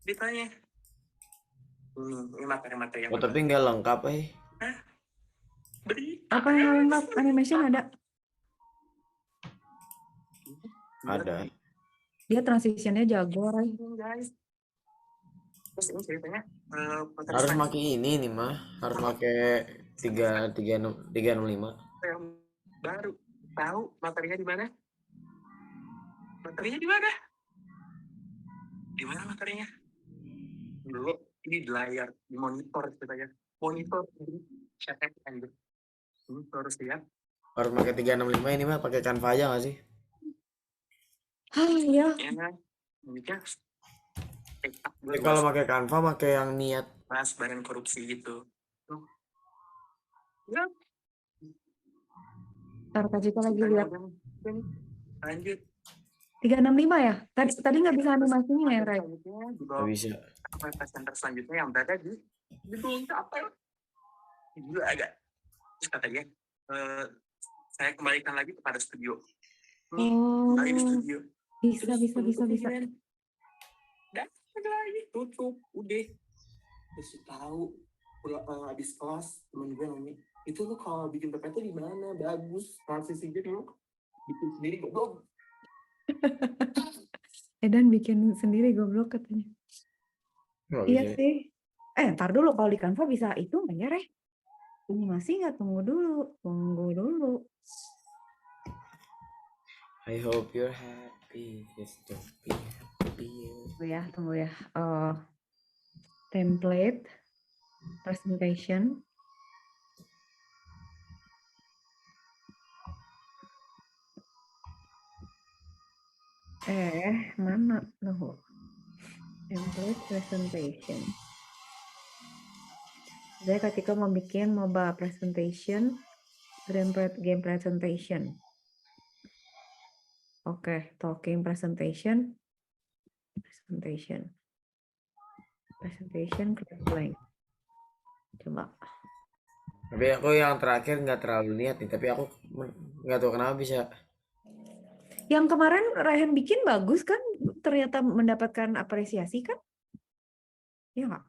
Beritanya. Ini materi-materi yang... tapi nggak lengkap, Apa yang lengkap? Animation ada? Ada. Dia transitionnya jago, Rai. Terus ini ceritanya harus pakai ini nih mah, harus pakai 365. yang baru. Tahu materinya di mana? Materinya di mana? Di mana materinya? Dulu ini di layar, di monitor ceritanya. Monitor ini chat anjir. Ini harus lihat. Harus pakai 365 ini mah pakai Canva aja nggak sih? Ya. Ya, ini kan Tapi kalau pakai Canva pakai yang niat. bahas barang korupsi gitu. Ya, Ntar Kak Cika lagi lihat. lanjut. 365 ya? Tadi nggak bisa animasinya ya, Ray? Di Nggak bawah bisa. presenter selanjutnya yang berada di gedung apa? Juga agak. Terus katanya, saya kembalikan lagi kepada studio. Nih, kembali di studio. Bisa. Dan ada lagi tutup, udah. Terus tahu, habis kelas temen gue nanya, itu lu kalau bikin PPT di mana? Bagus, transisi gitu lu bikin sendiri goblok. Edan bikin sendiri goblok katanya. Nggak Iya bisa. sih. Ntar dulu kalau di Canva bisa itu nggak ya, Reh? Animasi nggak? Tunggu dulu. I hope you're happy. Just don't be happy. Tunggu ya. Template, presentation. Mana? Loh. Template presentation. Saya ketika mau bikin mobile presentation, game presentation. Oke, talking presentation, click blank. Coba. Tapi aku yang terakhir nggak terlalu niat nih. Tapi aku nggak tahu kenapa bisa. Yang kemarin Ryan bikin bagus kan? Ternyata mendapatkan apresiasi kan? Iya nggak?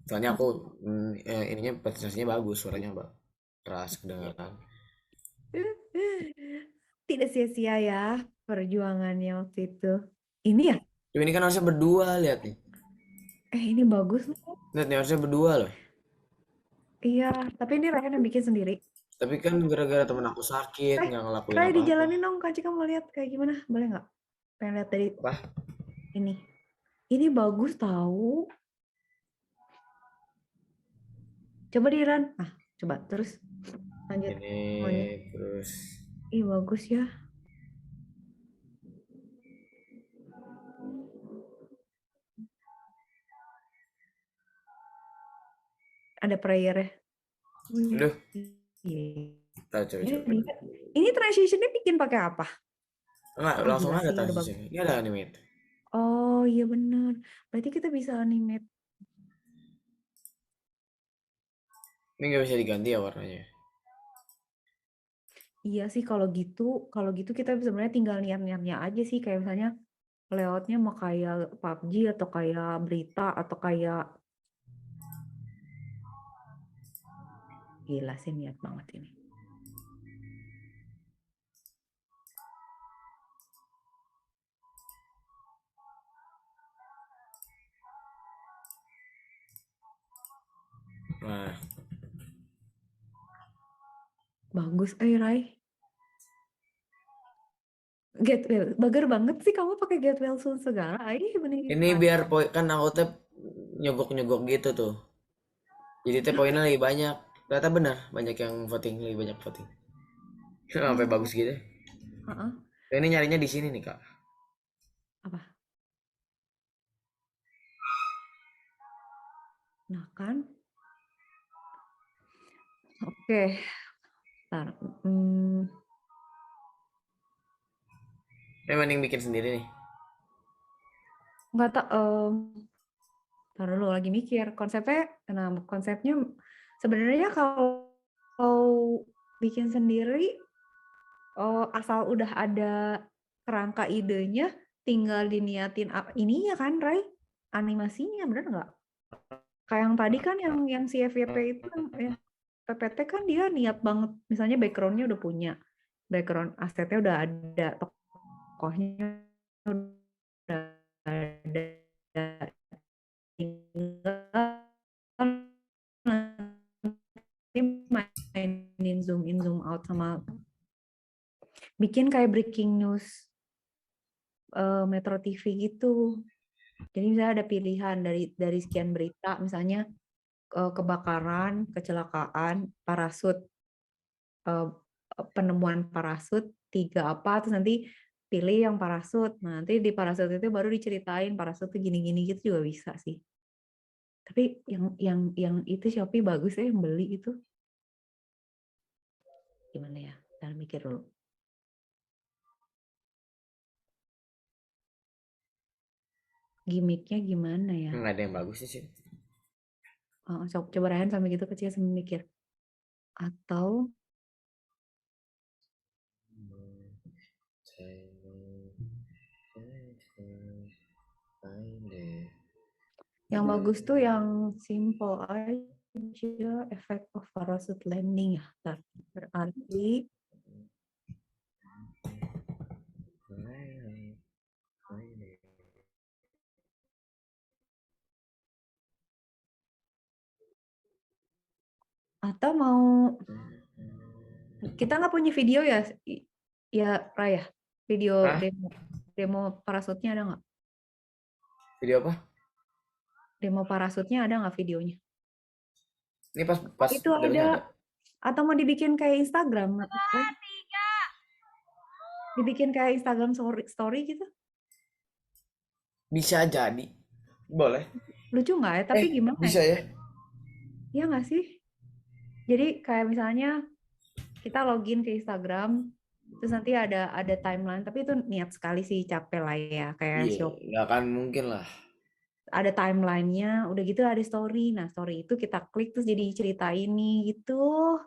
Soalnya aku ininya presentasinya bagus, suaranya keras kedengaran. Tidak sia-sia ya perjuangannya waktu itu. Ini ya? Ini kan harusnya berdua, lihat nih. Ini bagus loh. Lihat nih harusnya berdua loh. Iya, tapi ini Ryan yang bikin sendiri. Tapi kan gara-gara temen aku sakit, nggak ngelakuin Ray apa-apa. dijalanin dong, Kak Cika mau lihat kayak gimana? Boleh nggak? Pengen lihat dari Apa? ini. Ini bagus tahu. Coba di run. Coba terus lanjut. Ini terus. Ih, bagus ya. Ada prayer ya. Aduh. Iya. Coba. Ini transitionnya bikin pakai apa? Enggak, langsung gila ada sih, udah transition. Ini ada animate. Oh iya bener. Berarti kita bisa animate. Ini nggak bisa diganti ya warnanya. Iya sih kalau gitu kita sebenarnya tinggal niat-niatnya aja sih, kayak misalnya layoutnya mau kayak PUBG atau kayak berita atau kayak gila sih niat banget ini. Nah, Bagus, Ray. Get well, bager banget sih kamu pakai get well soon segala. Bener. ini biar kan aku tuh nyogok gitu tuh. Jadi tuh poinnya lebih banyak. Ternyata benar, banyak yang voting, lebih banyak voting. Sampai bagus gitu. Ini nyarinya di sini nih, Kak. Apa? Nah kan. Oke. Ntar. Mending bikin sendiri nih. Nggak tak. Ntar dulu lagi mikir konsepnya. Nah konsepnya sebenarnya kalau bikin sendiri, asal udah ada kerangka idenya, tinggal diniatin ininya kan, Ray? Animasinya, bener nggak? Kayak yang tadi kan yang si FYP itu, ya, PPT kan dia niat banget, misalnya background-nya udah punya, background asetnya udah ada, tokohnya udah ada, tinggal nanti bikin kayak breaking news Metro TV gitu. Jadi misalnya ada pilihan dari sekian berita, misalnya kebakaran, kecelakaan, parasut, penemuan parasut 3 apa, terus nanti pilih yang parasut. Nah, nanti di parasut itu baru diceritain parasut tuh gini-gini gitu juga bisa sih. Tapi yang itu Shopee bagus ya, yang beli itu. Gimana ya? Ntar mikir dulu. Gimiknya gimana ya? Nggak ada yang bagus sih. Coba Ryan sampai gitu kecil sambil mikir. Atau yang bagus tuh yang simple aja, effect of parachute landing ya. Ntar, berarti atau mau kita nggak punya video ya, ya Raya? Video Hah? demo parasutnya ada nggak? Video apa? Demo parasutnya ada nggak videonya? Ini pas Itu demonya ada. ada. Atau mau dibikin kayak Instagram? Dibikin kayak Instagram story gitu? Bisa jadi. Boleh. Lucu nggak ya? Tapi gimana Bisa ya? Iya nggak sih? Jadi kayak misalnya kita login ke Instagram, terus nanti ada timeline, tapi itu niat sekali sih, capek lah ya, kayak Iya, Shopee. nggak akan mungkin lah. Ada timelinenya, udah gitu ada story. Nah, story itu kita klik terus jadi cerita ini gitu.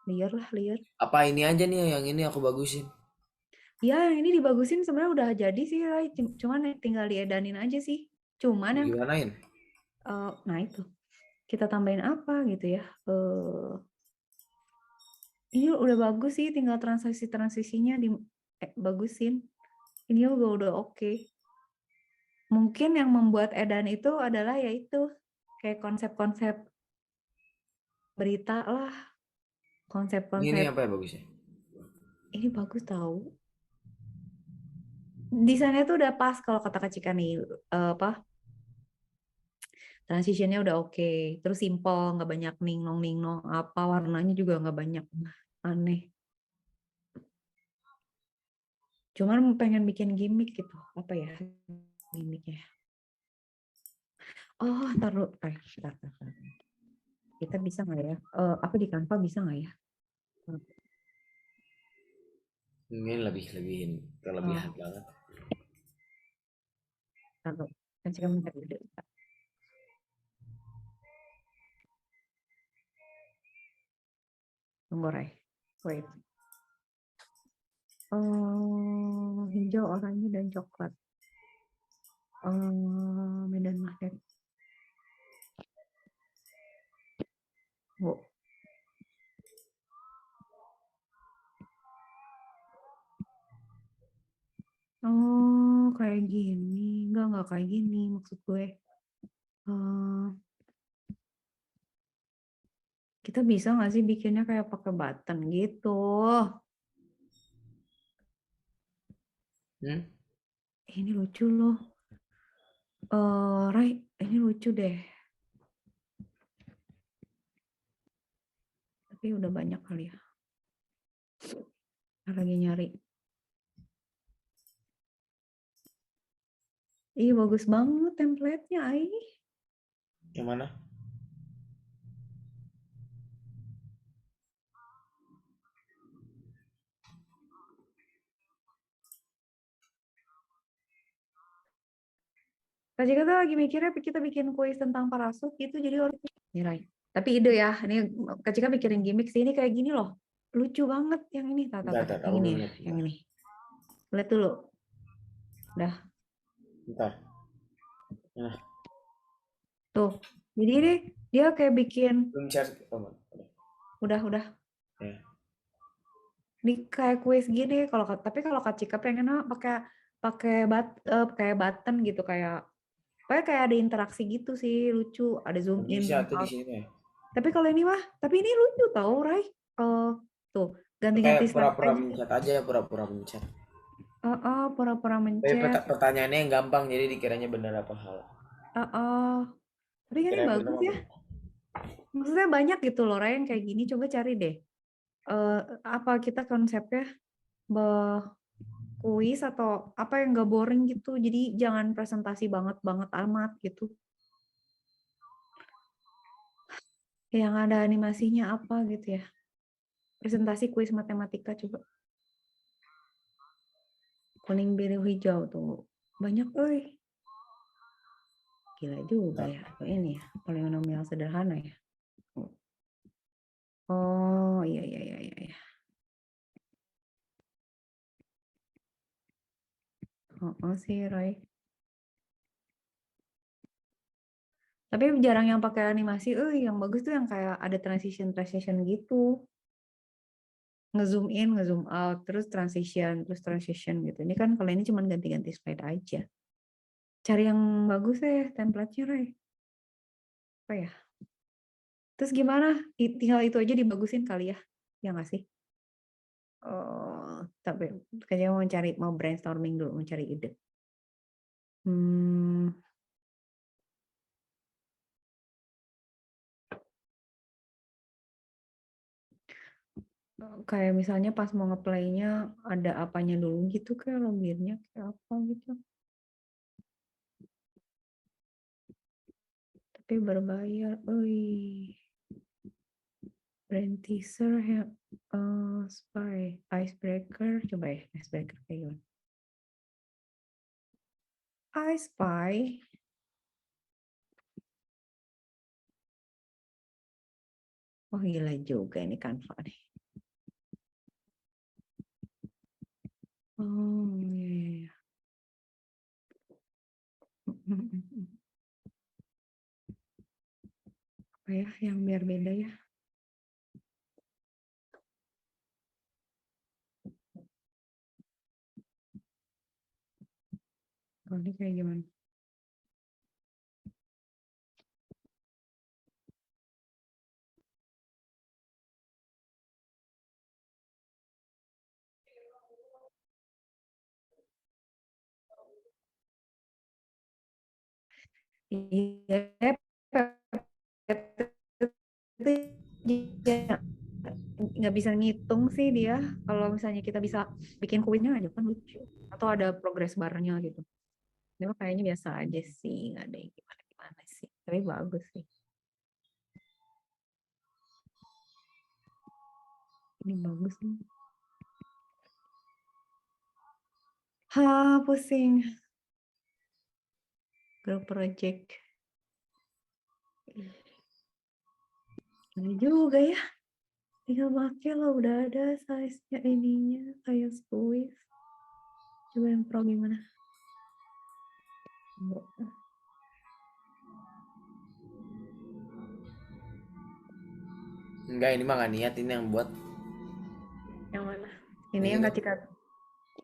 Liar lah, liar. Apa ini aja nih yang ini aku bagusin? Ya, yang ini dibagusin sebenarnya udah jadi sih, Ray. Cuman tinggal diedanin aja sih. Cuman yang Gimanain? nah itu kita tambahin apa gitu ya? Ini udah bagus sih, tinggal transisinya bagusin. Ini udah oke. Mungkin yang membuat edan itu adalah yaitu kayak konsep-konsep berita lah, Ini konsep-konsep. apa ya bagusnya? Ini bagus tahu. Desainnya tuh udah pas kalau kata Kak Cika nih, apa? Transitionnya udah oke, terus simple, nggak banyak ningnong apa, warnanya juga nggak banyak aneh. Cuman pengen bikin gimmick gitu, apa ya gimmicknya? Oh, taruh, bentar. Kita bisa nggak ya? Aku di Canva bisa nggak ya? Ini lebihin kelebihan banget. Taruh, kan Cika minta ide. Tunggu, Ray. Wait. Hijau, oranye, dan coklat. Medan magnet. Oh. Oh, kayak gini. Enggak kayak gini maksud gue. Kita bisa nggak sih bikinnya kayak pakai button gitu? Ini lucu loh. Ray, ini lucu deh. Tapi udah banyak kali ya. Lagi nyari. Ih, bagus banget template-nya, Ai. Yang mana? Kak Jika tuh lagi mikirnya kita bikin kuis tentang parasut gitu, jadi orang Ray. Tapi ide ya, ini Kak Jika mikirin gimmick sih, ini kayak gini loh. Lucu banget yang ini, Bentar, yang ini ya, yang ini. Lihat dulu. Udah. Bentar. Nah. Tuh. Jadi ini dia kayak bikin. Belum share. Udah. Ya. Ini kayak kuis gini. Tapi kalau Kak Cika pengen pakai button gitu, kayak ada interaksi gitu sih, lucu. Ada zoom in, Bisa zoom tuh di out. sini. Tapi kalau ini mah, tapi ini lucu tau, Ray. Tuh, Ganti-ganti Kayak slide pura-pura aja. mencet aja ya, pura-pura mencet. Pura-pura Tapi mencet. pertanyaannya yang gampang, jadi dikiranya benar apa hal. Tapi kan ini Kira benar bagus apa ya. Maksudnya banyak gitu loh, Ray, yang kayak gini. Coba cari deh. Apa kita konsepnya kuis atau apa yang nggak boring gitu. Jadi jangan presentasi banget amat gitu. Yang ada animasinya apa gitu ya. Presentasi kuis matematika coba. Kuning, biru, hijau tuh. Banyak, Gila juga ya. Ini ya, polinomial sederhana ya. Oh, iya. Sih, Roy. Tapi jarang yang pakai animasi. Yang bagus tuh yang kayak ada transition gitu. Nge-zoom in, nge-zoom out, terus transition gitu. Ini kan kalau ini cuma ganti-ganti slide aja. Cari yang bagus ya, template-nya, Roy. Apa ya? Terus gimana? Tinggal itu aja dibagusin kali ya? Ya nggak sih? Tapi kayaknya mau brainstorming dulu, mau cari ide. Kayak misalnya pas mau nge-play-nya ada apanya dulu gitu, kayak login-nya kayak apa gitu. Tapi berbayar, brand teaser ya, spy, icebreaker, coba ya icebreaker kayak gimana? I spy. Oh gila juga ini Canva nih. Oh iya. Apa ya yang biar beda ya? Kalau ini kayak gimana? Iya, dia nggak bisa ngitung sih dia. Kalau misalnya kita bisa bikin kuisnya aja kan lucu. Atau ada progress barnya gitu. Ini mah kayaknya biasa aja sih, nggak ada yang gimana sih. Tapi bagus sih. Ini bagus nih. Pusing. Group project. Ini juga ya. Tinggal pakai lah, udah ada size-nya ininya, size kuis. Coba yang pro gimana? Enggak, ini mah nggak niat, ini yang buat. Yang mana? Ini Yang yang itu. kacik.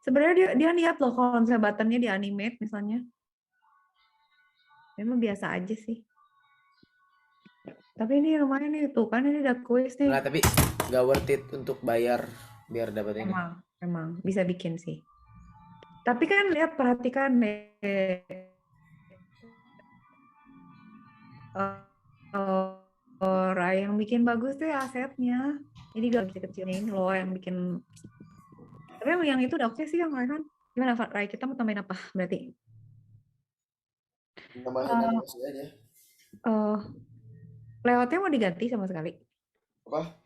Sebenarnya dia niat loh kalau misalnya buttonnya di animate misalnya. Memang biasa aja sih. Tapi ini lumayan nih tuh kan ini ada kuis nih. Enggak, tapi nggak worth it untuk bayar biar dapat ini. Emang bisa bikin sih. Tapi kan lihat perhatikan deh. Orang yang bikin bagus tuh ya asetnya. Jadi gak kecil-kecilnya ini loh yang bikin. Tapi yang itu udah oke sih yang lain kan. Gimana Rai? Kita mau tambahin apa berarti? Nambahin Uh, animasi aja. Layoutnya mau diganti sama sekali. Apa?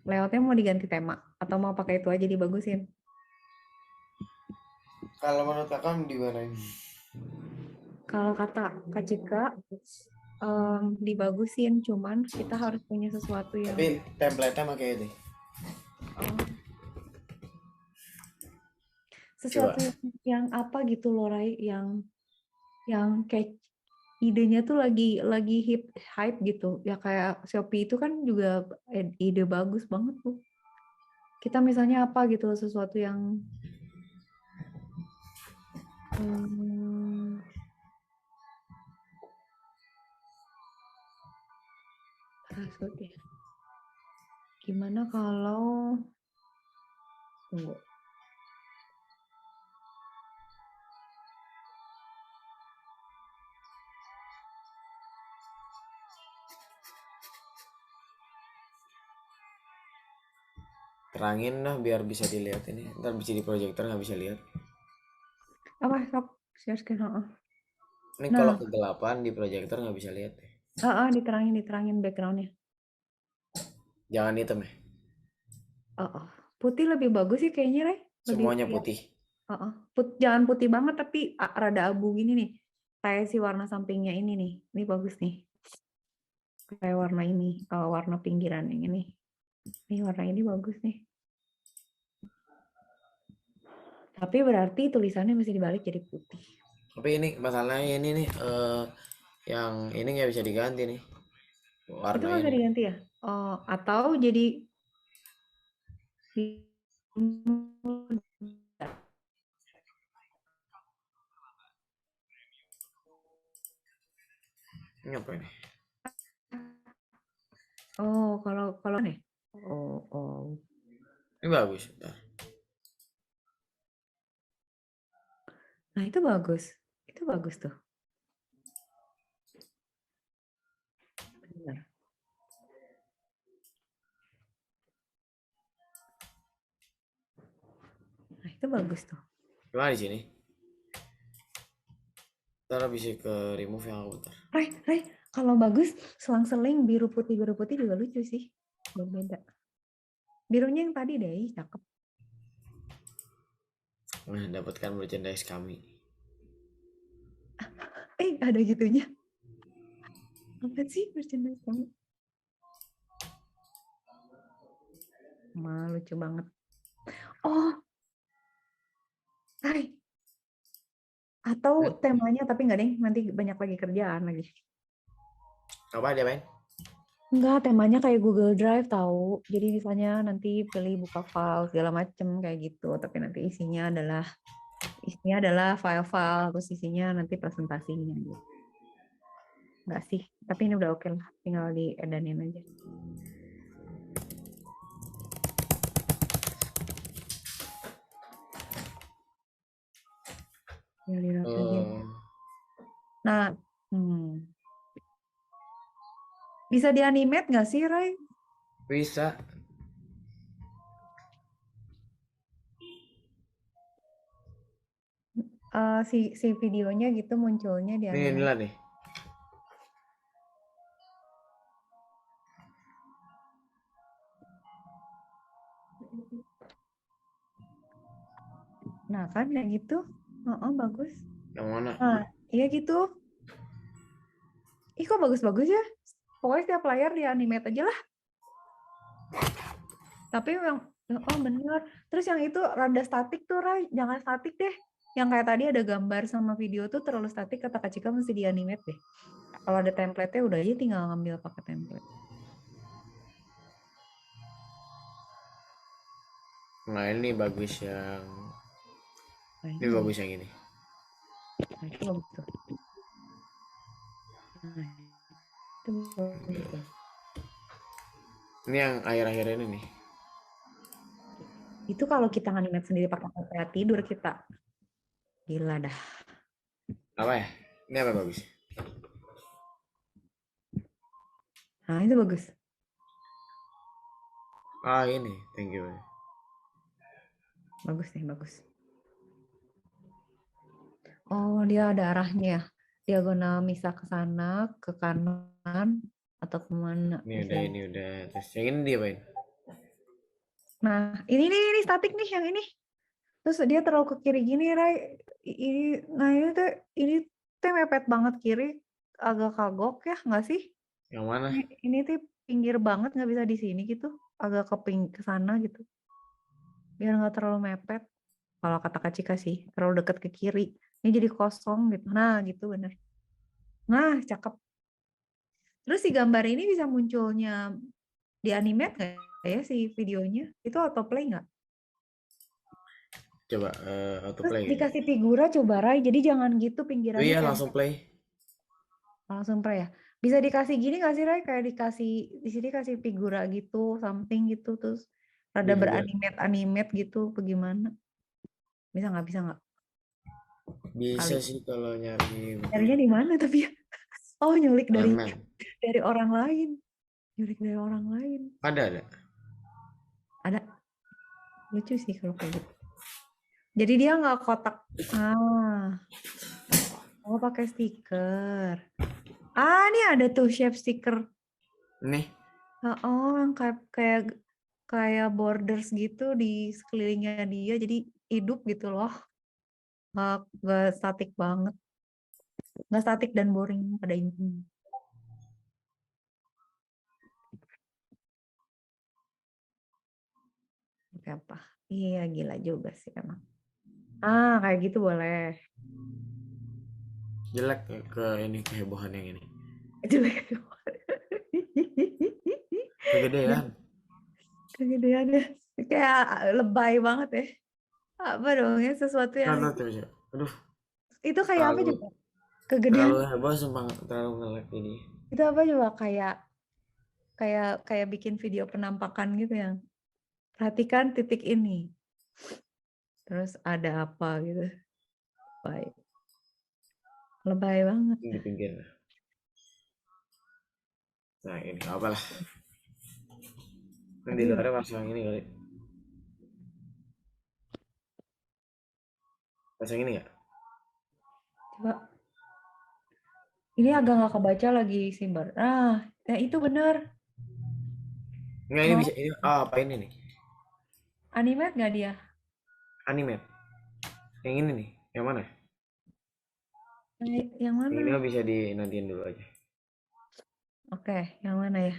Layoutnya mau diganti tema atau mau pakai itu aja dibagusin? Kalau menurut kakak gimana ini? Kalau kata Kak Cika, dibagusin, cuman kita harus punya sesuatu yang Tapi template-nya pakai itu. sesuatu yang apa gitu loh, Rai, yang kayak idenya tuh lagi hype gitu. Ya kayak Shopee itu kan juga ide bagus banget tuh. Kita misalnya apa gitu, sesuatu yang gimana kalau Tunggu. Terangin lah biar bisa dilihat ini. Ntar bisa di proyektor nggak bisa lihat. Apa sok share screen? Ini Nah, kalau kegelapan di proyektor nggak bisa lihat. diterangin backgroundnya. Jangan hitam ya. Putih lebih bagus sih kayaknya, Ray. Semuanya Lebih putih. jangan putih banget tapi rada abu gini nih. Kayak si warna sampingnya ini nih. Ini bagus nih. Kayak warna ini, warna pinggiran yang ini. Ini warna ini bagus nih. Tapi berarti tulisannya mesti dibalik jadi putih. Tapi ini masalahnya ini nih yang ini nggak bisa diganti nih. Itu Warna nggak bisa ini. diganti ya? Atau jadi Ini apa ini? kalau nih. Oh. Ini bagus. Bentar. Nah, itu bagus. Itu bagus tuh. Benar. Nah, itu bagus tuh. Gimana di sini? Ntar bisa ke remove yang aku bentar. Ray, kalau bagus selang-seling biru putih juga lucu sih. Berbeda. Birunya yang tadi deh, cakep. Nah, dapatkan merchandise kami. Ada gitunya. Apa sih merchandise kamu? Lucu banget. Oh, Ray. Atau temanya, tapi nggak deh, nanti banyak lagi kerjaan lagi. Apa dia main? Enggak, temanya kayak Google Drive tahu. Jadi misalnya nanti pilih buka file segala macem kayak gitu, tapi nanti isinya adalah file-file, terus isinya nanti presentasinya gitu. Enggak sih, tapi ini udah oke lah, tinggal diedanin aja. Ya, lihat aja. Nah, bisa dianimate nggak sih, Ray? Bisa. Si videonya gitu munculnya di Nih, inilah nih. Nah kan yang gitu, bagus. Yang mana? Nah, iya gitu. Ih kok bagus-bagus ya? Pokoknya setiap layar di animate aja lah. Tapi yang, bener. Terus yang itu rada statik tuh, Ray. Jangan statik deh. Yang kayak tadi ada gambar sama video tuh terlalu statik, kata Kak Cika mesti di animate deh. Kalau ada template-nya udah aja tinggal ngambil pakai template. Nah, ini bagus yang ini bagus yang ini. Nah, itu bagus tuh. Nah, itu bagus tuh. Ini yang akhir-akhir ini nih. Itu kalau kita animate sendiri pakai kamera tidur kita. Gila dah. Apa ya? Ini apa bagus? Nah, itu bagus. Ini. Thank you. Bagus nih, bagus. Oh, dia ada arahnya ya. Diagonal misah ke sana, ke kanan, atau kemana. Ini udah. Terus yang ini diapain? Nah, ini statik nih yang ini. Terus dia terlalu ke kiri gini, Ray. Ini tuh mepet banget kiri, agak kagok ya, nggak sih? Yang mana? Ini tuh pinggir banget, nggak bisa di sini gitu, agak ke sana gitu. Biar nggak terlalu mepet. Kalau kata Kak Cika sih, terlalu dekat ke kiri. Ini jadi kosong gitu. Nah, gitu bener. Nah, cakep. Terus si gambar ini bisa munculnya di animate nggak ya si videonya? Itu autoplay nggak? Coba autoplay. Terus dikasih figura coba, Ray. Jadi jangan gitu pinggirannya. Iya, kayak langsung play. Langsung play ya. Bisa dikasih gini nggak sih, Ray? Kayak dikasih di sini kasih figura gitu, something gitu, terus Rada Gue juga beranimate gitu, bagaimana? Bisa nggak? bisa Kali. sih kalau nyari Nyarinya di mana tapi ya? Oh, nyulik dari elemen. orang lain. Nyulik dari orang lain. Ada. Ada. Lucu sih kalau kayak gitu. Jadi dia nggak kotak. Oh, pakai stiker. Ini ada tuh shape stiker. Nih, Oh, yang kayak borders gitu di sekelilingnya dia, jadi hidup gitu loh. Nggak statik banget. Nggak statik dan boring pada intinya. Oke apa? Iya, gila juga sih emang. Kayak gitu boleh. jelek ya ke ini kehebohan yang ini. Jelek. Kegedean. Kegedean ya. Kayak lebay banget ya. Apa dong ya, sesuatu yang Nonton tuh, Cok. Aduh, itu kayak apa terlalu juga? Kegedean. terlalu heboh sumpah, terlalu nge-lag ini. Itu apa coba, kayak bikin video penampakan gitu yang perhatikan titik ini. Terus ada apa gitu. Baik. Lebay banget. Di pinggir. Nah, ini apalah. Yang di Tapi luarnya pasang ini kali. Pasang ini nggak? coba. Ini agak nggak kebaca lagi Simbar. Itu bener. Nggak, ini Mau bisa ini. Apa ini nih? animate nggak dia? Animate. Yang ini nih. Yang mana? Yang Yang mana? ini mah bisa dinantiin dulu aja. Oke, yang mana ya?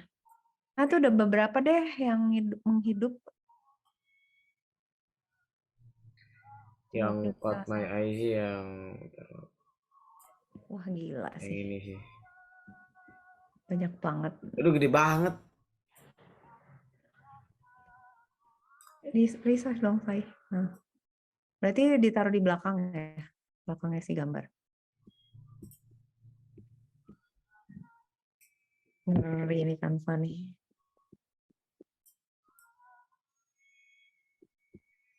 Tuh udah beberapa deh yang menghidup. Coba Yang pilih caught salah my satu. eye sih yang Wah, gila sih. ini sih. Banyak banget. Aduh, gede banget. Resize dong, Fai. Berarti ditaruh di belakang ya? Belakangnya si gambar. Ngeri ini kan nih.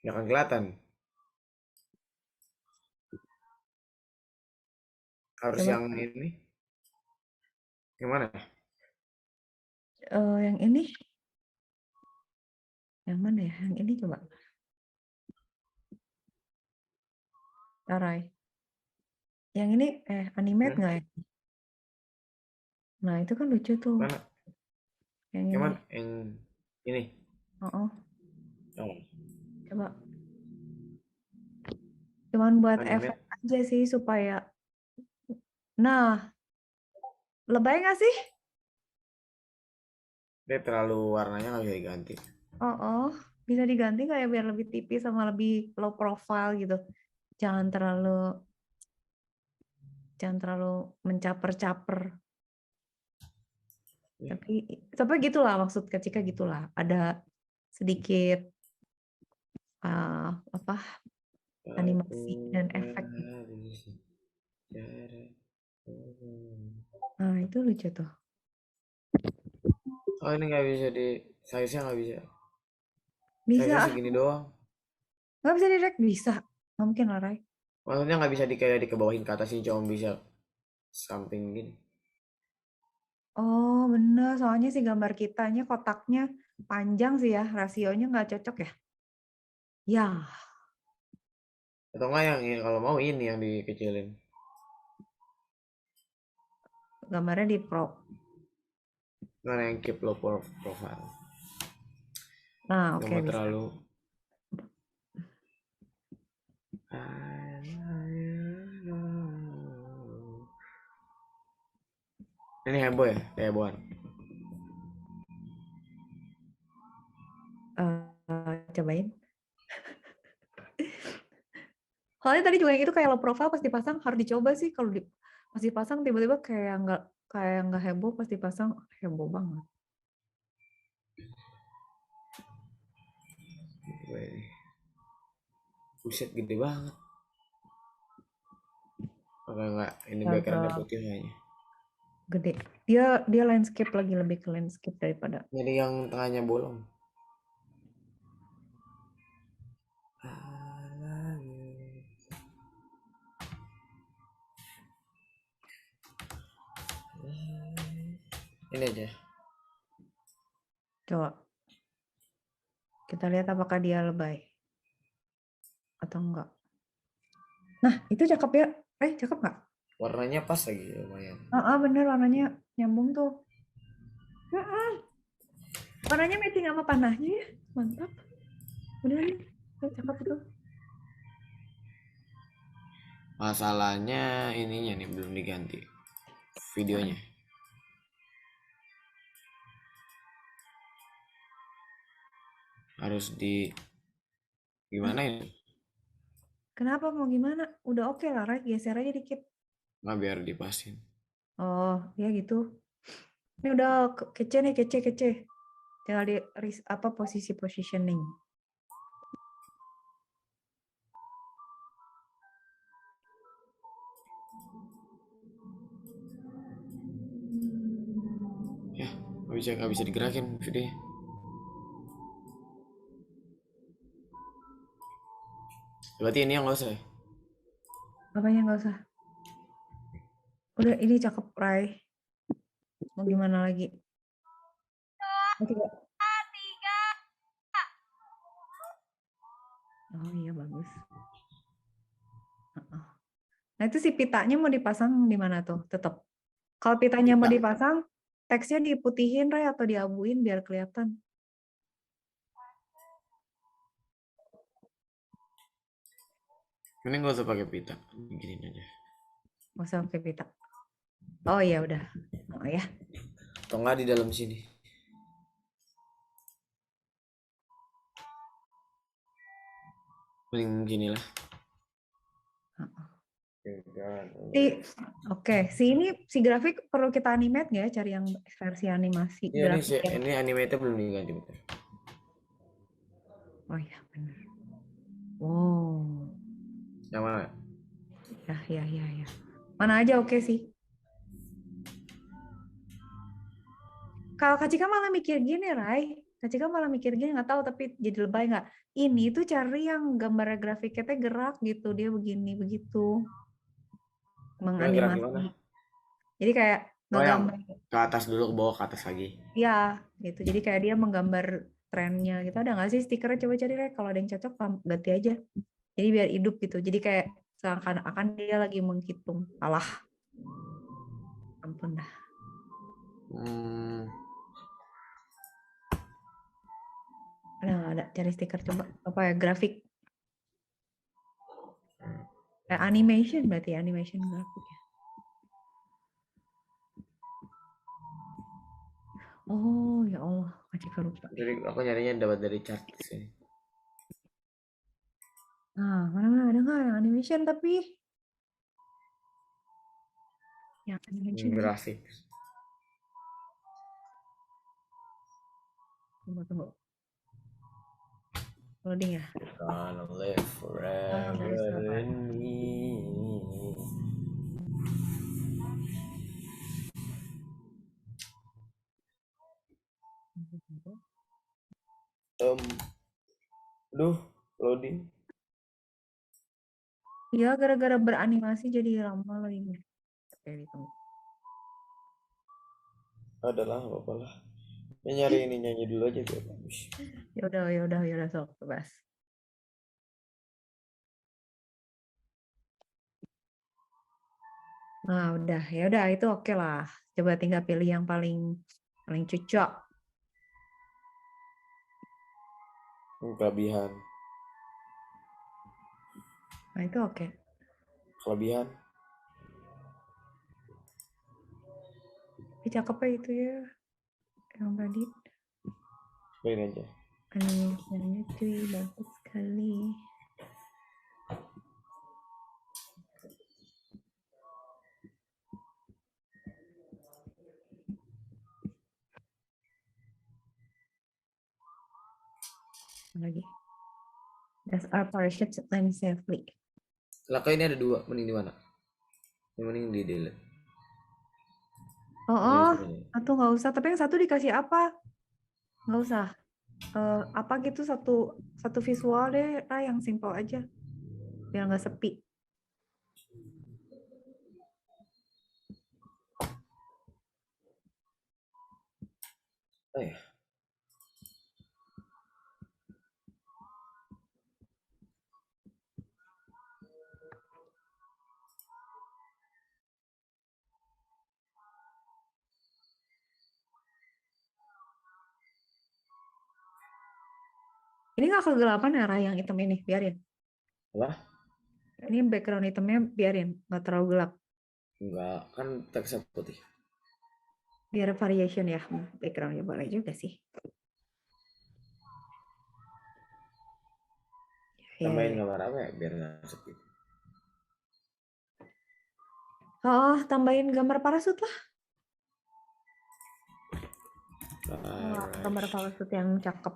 Nggak akan kelihatan. Harus Coba yang ini. Yang mana? yang ini. Yang mana ya? Yang ini coba. Tarai. Yang ini animate nggak ya? Nah, itu kan lucu tuh. Mana? Yang Yang ini. mana? Yang ini. Oh. Oh. Coba. Cuman buat Animate. efek aja sih supaya. Nah, lebay nggak sih? Dia terlalu warnanya nggak bisa diganti. Bisa diganti kayak biar lebih tipis sama lebih low profile gitu. Jangan terlalu mencaper-caper. Ya. Tapi gitulah maksud Kak Cika gitulah. Ada sedikit animasi dan efek. Nah, itu lucu tuh. Oh, ini nggak bisa size-nya nggak bisa. Bisa Size-nya segini doang. nggak bisa direct? Bisa. Nggak mungkin lah, Rai. Maksudnya nggak bisa kayak dikebawahin ke atas, sih, cuma bisa samping gini. Oh, bener. Soalnya si gambar kitanya kotaknya panjang sih ya. Rasionya nggak cocok ya. Ya, Atau nggak yang kalau mau ini yang dikecilin. gambarnya di crop. Mana yang keep low profile. Nah, Nggak oke, mau bisa. terlalu. Ini heboh ya, hebohan. Cobain. Soalnya tadi juga yang itu kayak low profile pas dipasang harus dicoba sih. Kalau pas dipasang tiba-tiba kayak nggak heboh, pas dipasang heboh banget. Buset, gede banget. Enggak, ini backgroundnya Agak putih kayaknya. gede. Dia landscape lagi, lebih ke landscape daripada. Jadi yang tengahnya bolong. Ini aja. Coba kita lihat apakah dia lebay atau enggak. Nah, itu cakep ya. Cakep nggak? Warnanya pas lagi lumayan. Bener warnanya nyambung tuh. Warnanya matching sama panahnya ya. Mantap. Beneran cakep itu. Masalahnya ininya nih belum diganti videonya. Harus di gimana ini? Kenapa mau gimana? Udah oke lah, Ray. Geser aja dikit. Nggak biar dipasin. Oh, ya gitu. Ini udah kece nih, kece. Tinggal di posisi positioning. Ya, nggak bisa digerakin videonya. Berarti ini yang nggak usah ya? Apanya nggak usah? Udah, ini cakep, Ray. Mau gimana lagi? Oh iya, bagus. Nah, itu si pitanya mau dipasang di mana tuh? Tetap. Kalau pitanya mau Pita. dipasang, teksnya diputihin, Ray, atau diabuin biar kelihatan? Ini nggak usah pakai pita, giniin aja. Nggak usah pakai pita. Oh iya, udah. Oh ya. Atau nggak di dalam sini. Paling gini lah. Si grafik perlu kita animate nggak ya? Cari yang versi animasi Iya nih, grafik. ini animate belum diganti. Oh iya, benar. Wow. Yang mana? Ya. Mana aja oke sih. Kalau Kak Cika malah mikir gini, Rai. Kak Cika malah mikir gini, nggak tahu tapi jadi lebay nggak? Ini tuh cari yang gambar grafiknya teh gerak gitu, dia begini begitu, Yang gerak gimana? menganimasi. Jadi kayak Oh yang ngegambar, ke atas dulu, ke bawah, ke atas lagi. ya gitu. Jadi kayak dia menggambar trennya gitu. Ada nggak sih stikernya? Coba cari, Rai. Kalau ada yang cocok, ganti aja. Jadi biar hidup gitu. Jadi kayak seakan-akan dia lagi menghitung. Alah, ampun dah. Ada cari stiker coba. Apa ya, grafik. Animation berarti ya, animation grafik ya. Oh ya Allah, Kak lupa. Jadi aku nyarinya dapat dari chart sini. Nah, mana ada nggak yang animation tapi yang animation Grafik. Tunggu. Loading ya. Gonna live forever in me. Loading. Iya, gara-gara beranimasi jadi lama lagi. Oke, ditunggu. Adalah apa lah. Nyari ini nyanyi dulu aja biar bagus. Ya udah sok bebas. Nah, ya udah itu oke lah. Coba tinggal pilih yang paling cocok. Kelebihan. Nah, itu oke. Kelebihan. Tapi cakepnya itu ya. Yang tadi. Cobain aja. Animationnya cuy, bagus sekali. Lagi. Does our parachute land safely? Lah ini ada 2, mending di mana? Yang mending di delete. Satu nggak usah. Tapi yang satu dikasih apa? Nggak usah. Apa gitu satu visual deh, yang simple aja. Biar nggak sepi. Oh ya. Ini nggak kegelapan ya, Ray, yang hitam ini, biarin. Apa? Ini background hitamnya biarin, nggak terlalu gelap. Enggak, kan teksnya putih. Biar variation ya, backgroundnya boleh juga sih. Tambahin gambar apa ya biar nggak sepi. Oh, tambahin gambar parasut lah. Gambar parasut yang cakep.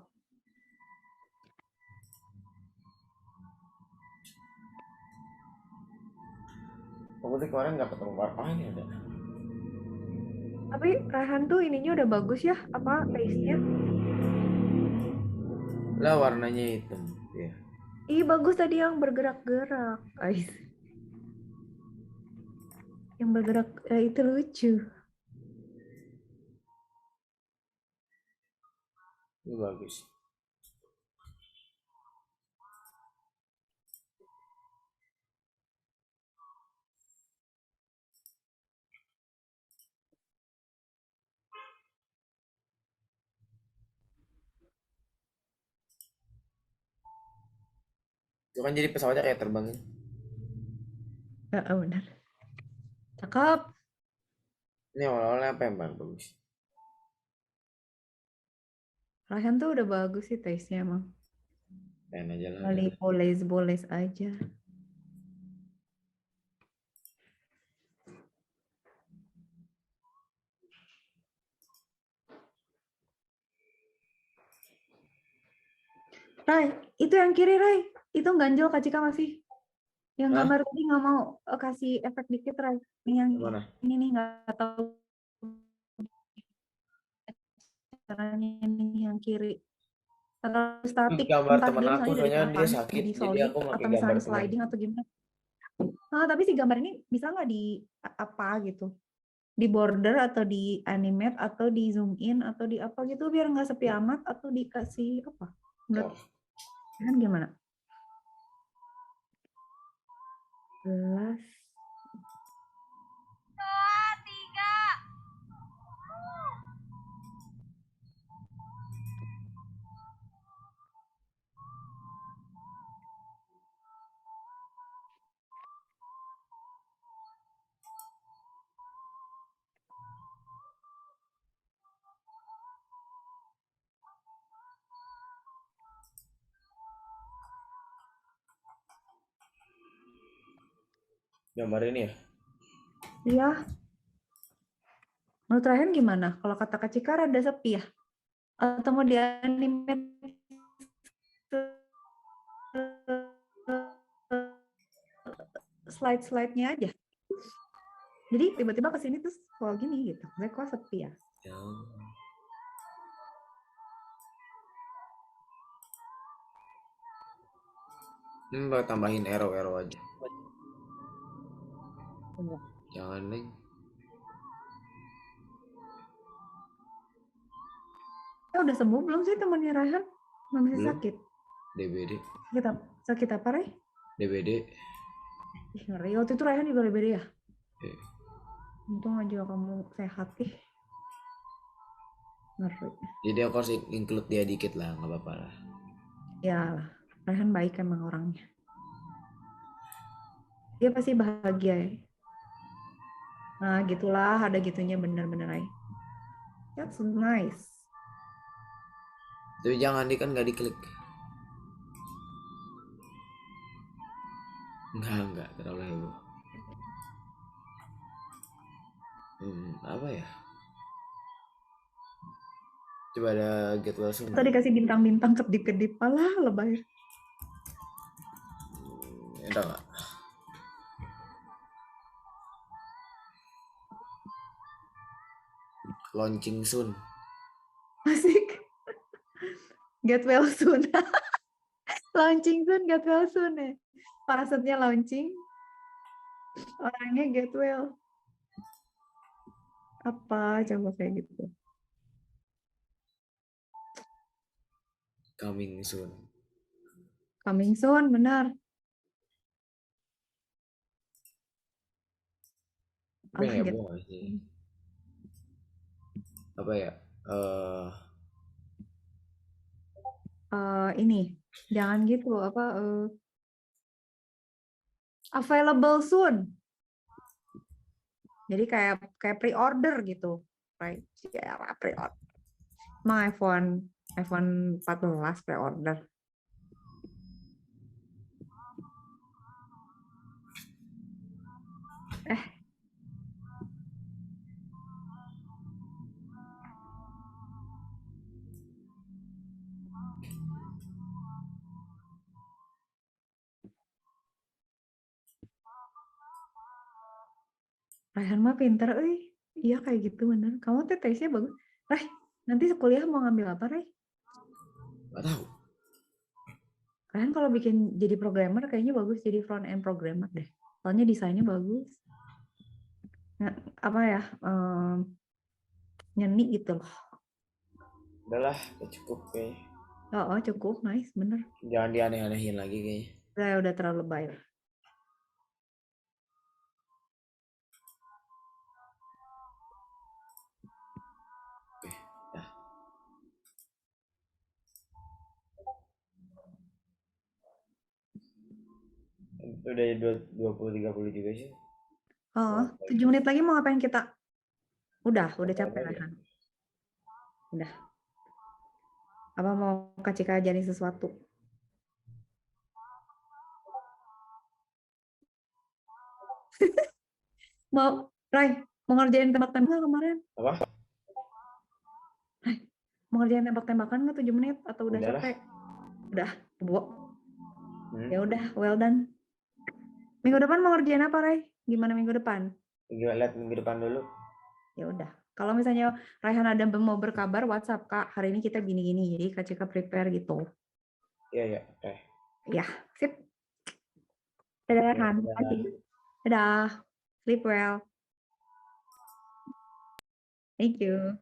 Aku tuh kemarin nggak ketemu apa ini ada. Tapi Raihan tuh ininya udah bagus ya, apa taste-nya? Lah warnanya hitam. Ya. Ih, bagus tadi yang bergerak-gerak, guys. Yang bergerak itu lucu. Ini bagus. Itu kan jadi pesawatnya kayak terbangin. Ya, benar. Cakep. Ini awal-awalnya apa yang paling bagus? Raihan tuh udah bagus sih taste-nya emang. Pengen aja lah. Kali boles-boles aja. Rai, itu yang kiri, Rai. Itu ganjel Kak Cika masih. Yang Hah? gambar tadi nggak mau kasih efek dikit, Rai. Yang Mana? ini nih nggak tahu caranya nih yang kiri. Terlalu Itu statik. gambar Entah temen dia aku misalnya dari soalnya dia kapan sakit jadi jadi solid aku pakai atau gambar misalnya temen. sliding atau gimana. Nah, tapi si gambar ini bisa nggak di apa gitu? Di border atau di animate atau di zoom in atau di apa gitu biar nggak sepi amat atau dikasih apa? Menurut kan gimana? Jelas. Gambar ini ya? Iya. Menurut Ryan gimana? Kalau kata Kak Cika rada sepi ya? Atau mau di animate slide-slide-nya aja. Jadi tiba-tiba ke sini terus kalau gini gitu. Maksudnya kok sepi ya? Ya. Ini bakal tambahin arrow aja. Enggak. Jangan Neng. Udah sembuh belum sih temannya Ryan? Masih Belum. sakit? DBD. Sakit apa, Ray? DBD. Ih, ngeri. Waktu itu Ryan juga DBD ya? Eh. Untung aja kamu sehat ih. Ngeri. Jadi aku harus include dia dikit lah, nggak apa-apa lah. Ya lah, Ryan baik emang orangnya. Dia pasti bahagia ya. Nah, gitulah, ada gitunya bener-bener Ray. That's nice. Tapi jangan dia kan nggak diklik. Enggak terlalu heboh. Apa ya? Coba ada get well soon. Tadi kasih bintang-bintang kedip-kedip, alah lebay. Ada nggak? Launching soon. Asik. Get well soon. Launching soon, get well soon ya. Parasutnya launching. Orangnya get well. Apa coba kayak gitu. Coming soon. Coming soon, benar. Apa yang Alah, gitu. heboh nggak sih? Apa ya? Ini, jangan gitu. Available soon. Jadi kayak pre-order gitu, right? Ya, pre-order. Emang iPhone 14 pre-order. Raihan mah pinter, iya kayak gitu bener. Kamu tuh tesnya bagus. Rai, nanti kuliah mau ngambil apa, Rai? Nggak tahu. Raihan kalau bikin jadi programmer kayaknya bagus jadi front end programmer deh. Soalnya desainnya bagus. Nah, apa ya? Nyeni gitu loh. Udahlah, udah cukup kayaknya. Oh, cukup, nice, bener. Jangan dianeh-anehin lagi kayaknya. Udah terlalu lebay. Itu udah 20-30 juga sih. 7 menit lagi mau ngapain kita? Udah capek aja. Raihan. Udah. Apa mau Kak Cika ajarin sesuatu? Mau ngerjain tembak-tembak nggak kemarin? Apa? Mau ngerjain tembak-tembakan nggak 7 menit atau udah Udahlah. capek? Udah, Bu. Ya udah, well done. Minggu depan mau ngerjain apa, Ray? Gimana minggu depan? Lihat minggu depan dulu. Ya udah. Kalau misalnya Raihan ada mau berkabar WhatsApp, Kak, hari ini kita gini-gini. Jadi Kak Cika prepare gitu. Iya. Ya, sip. Dadah, Raihan. Dadah. Dadah. Sleep well. Thank you.